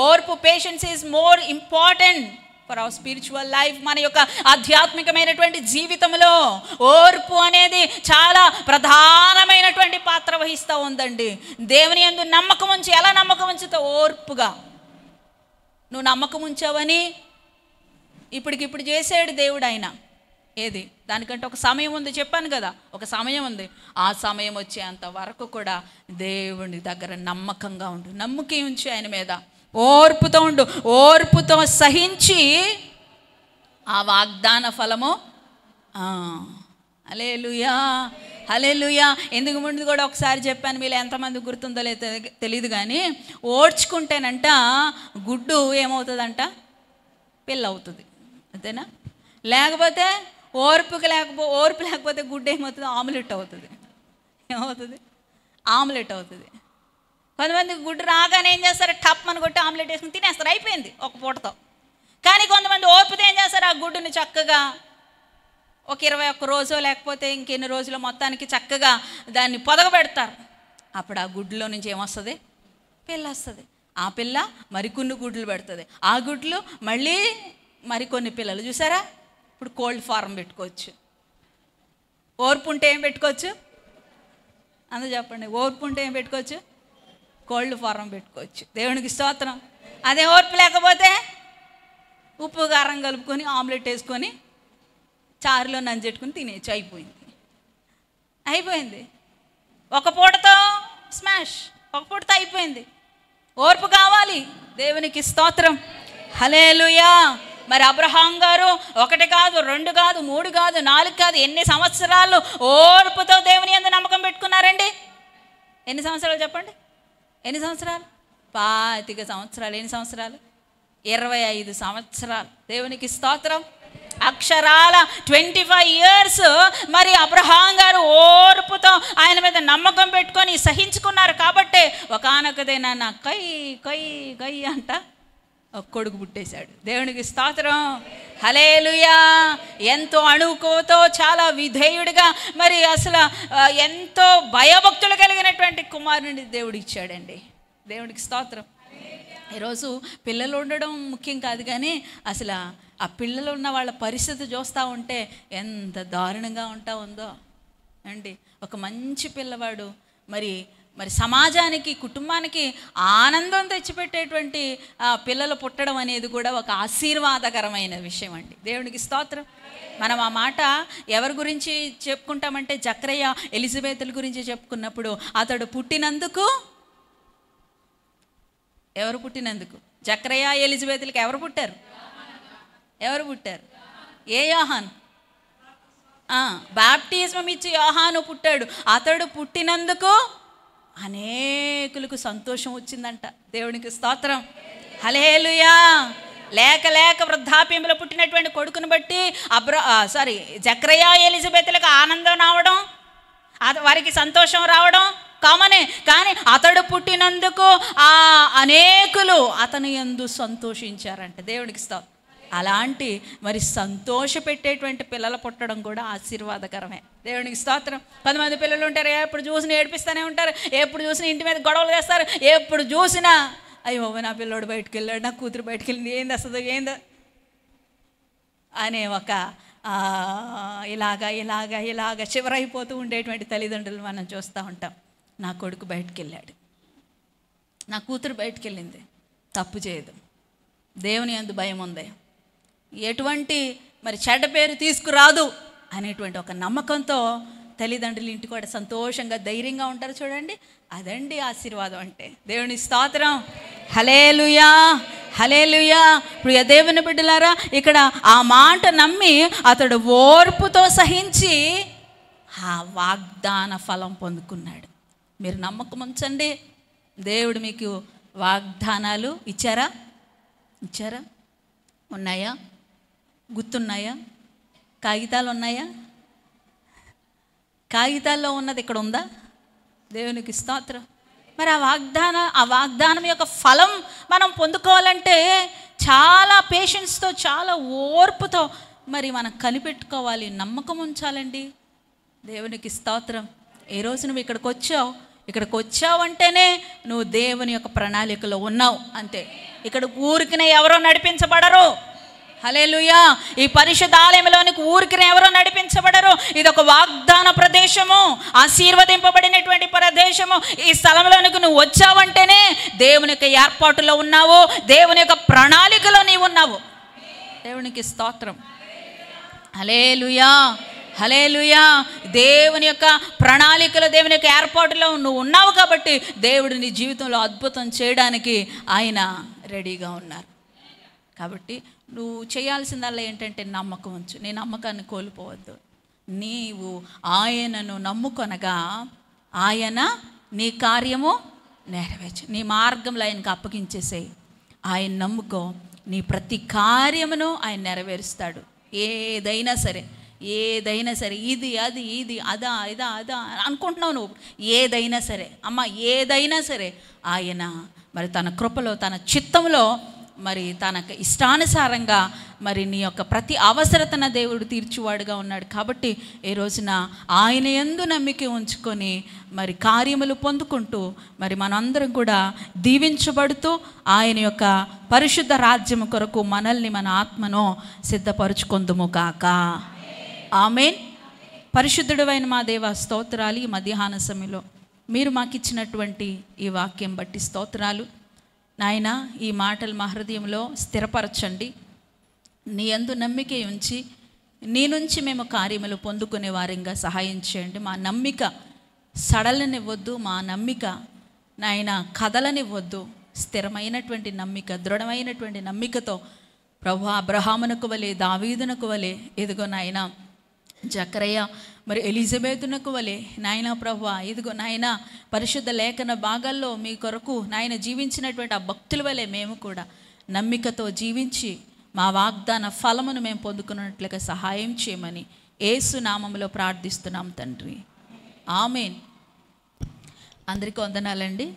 ఓర్పు, patience is more important for our spiritual life. మన యొక్క ఆధ్యాత్మికమైనటువంటి జీవితంలో ఓర్పు అనేది చాలా ప్రధానమైనటువంటి పాత్ర వహిస్తూ ఉందండి. దేవుని యందు నమ్మకం ఉంచి, ఎలా నమ్మకం ఉంచుతావు? ఓర్పుగా. నువ్వు నమ్మకం ఉంచావని ఇప్పటికిప్పుడు చేసాడు దేవుడు. ఆయన ఏది దానికంటే ఒక సమయం ఉంది, చెప్పాను కదా, ఒక సమయం ఉంది. ఆ సమయం వచ్చేంత వరకు కూడా దేవుని దగ్గర నమ్మకంగా ఉండు, నమ్మకం ఉంచి ఆయన మీద ఓర్పుతో ఉండు. ఓర్పుతో సహించి ఆ వాగ్దాన ఫలము. హల్లెలూయా, హల్లెలూయా. ఎందుకు ముందు కూడా ఒకసారి చెప్పాను, మీలో ఎంతమంది గుర్తుందో లేదో తెలియదు కానీ, ఓడ్చుకుంటేనంట గుడ్డు ఏమవుతుందంట? పిల్ల అవుతుంది, అంతేనా? లేకపోతే ఓర్పు లేకపోతే గుడ్డు ఏమవుతుంది? ఆమ్లెట్ అవుతుంది. ఏమవుతుంది? ఆమ్లెట్ అవుతుంది. కొంతమంది గుడ్డు రాగానే ఏం చేస్తారు? టప్ అని కొట్టి ఆమ్లెట్ వేసుకుని తినేస్తారు, అయిపోయింది ఒక పూటతో. కానీ కొంతమంది ఓర్పుతో ఏం చేస్తారు? ఆ గుడ్డుని చక్కగా ఒక 21 రోజు లేకపోతే ఇంకెన్ని రోజులు మొత్తానికి చక్కగా దాన్ని పొదగబెడతారు. అప్పుడు ఆ గుడ్డులో నుంచి ఏమొస్తుంది? పిల్ల వస్తుంది. ఆ పిల్ల మరికొన్ని గుడ్లు పెడుతుంది, ఆ గుడ్లు మళ్ళీ మరికొన్ని పిల్లలు. చూసారా? ఇప్పుడు కోల్డ్ ఫారం పెట్టుకోవచ్చు. ఓర్పు ఉంటే ఏం పెట్టుకోవచ్చు? అందరూ చెప్పండి. ఓర్పు ఉంటే ఏం పెట్టుకోవచ్చు? కోల్డ్ ఫారం పెట్టుకోవచ్చు. దేవునికి స్తోత్రం. అదే ఓర్పు లేకపోతే ఉప్పు కారం కలుపుకొని ఆమ్లెట్ వేసుకొని చారులో నంజెట్టుకుని తినేచ్చు. అయిపోయింది. ఒక పూటతో స్మాష్, ఒక పూటతో అయిపోయింది. ఓర్పు కావాలి. దేవునికి స్తోత్రం. హల్లెలూయా. మరి అబ్రహాం గారు 1 కాదు, 2 కాదు, 3 కాదు, 4 కాదు, ఎన్ని సంవత్సరాలు ఓర్పుతో దేవుని యందు నమ్మకం పెట్టుకున్నారండి? ఎన్ని సంవత్సరాలు చెప్పండి? ఎన్ని సంవత్సరాలు? 25 సంవత్సరాలు. ఎన్ని సంవత్సరాలు? 25 సంవత్సరాలు. దేవునికి స్తోత్రం. అక్షరాల 25 years మరి అబ్రహాం గారు ఓర్పుతో ఆయన మీద నమ్మకం పెట్టుకొని సహించుకున్నారు. కాబట్టి ఒకానొకదైనా నా కై కై కై అంట ఒక కొడుకు పుట్టేశాడు. దేవునికి స్తోత్రం. హల్లెలూయా. ఎంతో అణుకుతో చాలా విధేయుడిగా మరి అసలు ఎంతో భయభక్తులు కలిగినటువంటి కుమారుని దేవుడు ఇచ్చాడండి. దేవునికి స్తోత్రం. ఈరోజు పిల్లలు ఉండడం ముఖ్యం కాదు, కానీ అసలు ఆ పిల్లలు ఉన్న వాళ్ళ పరిస్థితి చూస్తూ ఉంటే ఎంత దారుణంగా ఉందో అండి. ఒక మంచి పిల్లవాడు మరి మరి సమాజానికి, కుటుంబానికి ఆనందం తెచ్చిపెట్టేటువంటి పిల్లలు పుట్టడం అనేది కూడా ఒక ఆశీర్వాదకరమైన విషయం అండి. దేవునికి స్తోత్రం. మనం ఆ మాట ఎవరి గురించి చెప్పుకుంటామంటే జకర్యా ఎలిజబెతుల గురించి చెప్పుకున్నప్పుడు అతడు పుట్టినందుకు, ఎవరు పుట్టినందుకు? జకర్యా ఎలిజబెతులకి ఎవరు పుట్టారు? ఏ యోహాను? బాప్టిజం ఇచ్చి యోహాను పుట్టాడు. అతడు పుట్టినందుకు అనేకులకు సంతోషం వచ్చిందంట. దేవునికి స్తోత్రం. హల్లెలూయా. లేక వృద్ధాప్యంలో పుట్టినటువంటి కొడుకును బట్టి జకర్యా ఎలిజబెతులకు ఆనందం రావడం, వారికి సంతోషం రావడం కామనే. కానీ అతడు పుట్టినందుకు అనేకులు అతని యందు సంతోషించారంట. దేవునికి స్తోత్రం. అలాంటి మరి సంతోష పెట్టేటువంటి పిల్లలు పుట్టడం కూడా ఆశీర్వాదకరమే. దేవునికి స్తోత్రం. 10 మంది పిల్లలు ఉంటారు, ఎప్పుడు చూసినా ఏడిపిస్తూనే ఉంటారు, ఎప్పుడు చూసినా ఇంటి మీద గొడవలు చేస్తారు, ఎప్పుడు చూసినా అయ్యో నా పిల్లోడు బయటికి వెళ్ళాడు, నా కూతురు బయటికి వెళ్ళింది, ఏంది వస్తుందో ఏందో అనే ఒక ఇలాగా చివరైపోతూ ఉండేటువంటి తల్లిదండ్రులు మనం చూస్తూ ఉంటాం. నా కొడుకు బయటికి వెళ్ళాడు, నా కూతురు బయటికి వెళ్ళింది, తప్పు చేయదు, దేవుని యందు భయం ఉంది, ఎటువంటి మరి చెడ్డ పేరు తీసుకురాదు అనేటువంటి ఒక నమ్మకంతో తల్లిదండ్రులు ఇంటి కూడా సంతోషంగా ధైర్యంగా ఉంటారు. చూడండి, అదండి ఆశీర్వాదం అంటే. దేవుని స్తోత్రం. హల్లెలూయా. హల్లెలూయా. ప్రియ దేవుని బిడ్డలారా, ఇక్కడ ఆ మాట నమ్మి అతడు ఓర్పుతో సహించి ఆ వాగ్దాన ఫలం పొందుకున్నాడు. మీరు నమ్మకం ఉంచండి. దేవుడు మీకు వాగ్దానాలు ఇచ్చారా? ఉన్నాయా? గుర్తున్నాయా? కాగితాలు ఉన్నాయా? కాగితాల్లో ఉన్నది ఇక్కడ ఉందా? దేవునికి స్తోత్రం. మరి ఆ వాగ్దానం యొక్క ఫలం మనం పొందుకోవాలంటే చాలా పేషెన్స్తో, చాలా ఓర్పుతో మరి మనం కనిపెట్టుకోవాలి, నమ్మకం ఉంచాలండి. దేవునికి స్తోత్రం. ఏ రోజు నువ్వు ఇక్కడికి వచ్చావంటేనే నువ్వు దేవుని యొక్క ప్రణాళికలో ఉన్నావు అంతే. ఇక్కడ ఊరికినే ఎవరో నడిపించబడరు. హల్లెలూయా. ఈ పరిశుద్ధ ఆలయంలోనికి ఊరికినే ఎవరో నడిపించబడరు. ఇది ఒక వాగ్దాన ప్రదేశము, ఆశీర్వదింపబడినటువంటి ప్రదేశము. ఈ స్థలంలోనికి నువ్వు వచ్చావంటేనే దేవుని యొక్క ఏర్పాటులో ఉన్నావు, దేవుని యొక్క ప్రణాళికలో నీవు ఉన్నావు. దేవునికి స్తోత్రం. హల్లెలూయా. హల్లెలూయా. దేవుని యొక్క ప్రణాళికలో, దేవుని యొక్క ఏర్పాటులో నువ్వు ఉన్నావు కాబట్టి దేవుడు నీ జీవితంలో అద్భుతం చేయడానికి ఆయన రెడీగా ఉన్నారు. కాబట్టి నువ్వు చేయాల్సిందల్లా ఏంటంటే నమ్మకం ఉంచు. నీ నమ్మకాన్ని కోల్పోవద్దు. నీవు ఆయనను నమ్ముకొనగా ఆయన నీ కార్యము నెరవేర్చు. నీ మార్గంలో ఆయనకు అప్పగించేసేయి. ఆయన నమ్ముకో, నీ ప్రతి కార్యమును ఆయన నెరవేరుస్తాడు. ఏదైనా సరే ఇది అదా అనుకుంటున్నావు నువ్వు. ఏదైనా సరే అమ్మ, ఏదైనా సరే ఆయన మరి తన కృపలో, తన చిత్తంలో మరి తనకు ఇష్టానుసారంగా మరి నీ యొక్క ప్రతి అవసరతన దేవుడు తీర్చువాడుగా ఉన్నాడు. కాబట్టి ఈ రోజున ఆయన యందు నమ్మిక ఉంచుకొని మరి కార్యములు పొందుకుంటూ మరి మనందరం కూడా దీవించబడుతూ ఆయన యొక్క పరిశుద్ధ రాజ్యము కొరకు మనల్ని మన ఆత్మను సిద్ధపరుచుకొందుము కాక. ఆమేన్. పరిశుద్ధుడైన మా దేవ స్తోత్రాలు. ఈ మధ్యాహ్న సమయంలో మీరు మాకు ఇచ్చినటువంటి ఈ వాక్యం బట్టి స్తోత్రాలు నాయన. ఈ మాటలు మా హృదయంలో స్థిరపరచండి. నీ యందు నమ్మిక ఉంచి నీ నుంచి మేము కార్యములు పొందుకునే వారంగా సహాయం చేయండి. మా నమ్మిక సడలనివ్వద్దు, మా నమ్మిక నాయన కదలనివ్వద్దు. స్థిరమైనటువంటి నమ్మిక, దృఢమైనటువంటి నమ్మికతో ప్రభు అబ్రహామునకు వలె, దావీదునకు వలె, ఇదిగో నాయన జకరయ్య మరి ఎలిజబెతునకు వలె నాయన ప్రభువా, ఇదిగో నాయన పరిశుద్ధ లేఖన భాగాల్లో మీ కొరకు నాయన జీవించినటువంటి ఆ భక్తుల వలె మేము కూడా నమ్మికతో జీవించి మా వాగ్దాన ఫలమును మేము పొందుకున్నట్లుగా సహాయం చేయమని యేసు నామములో ప్రార్థిస్తున్నాం తండ్రి. ఆమేన్. అందరికీ వందనాలండి.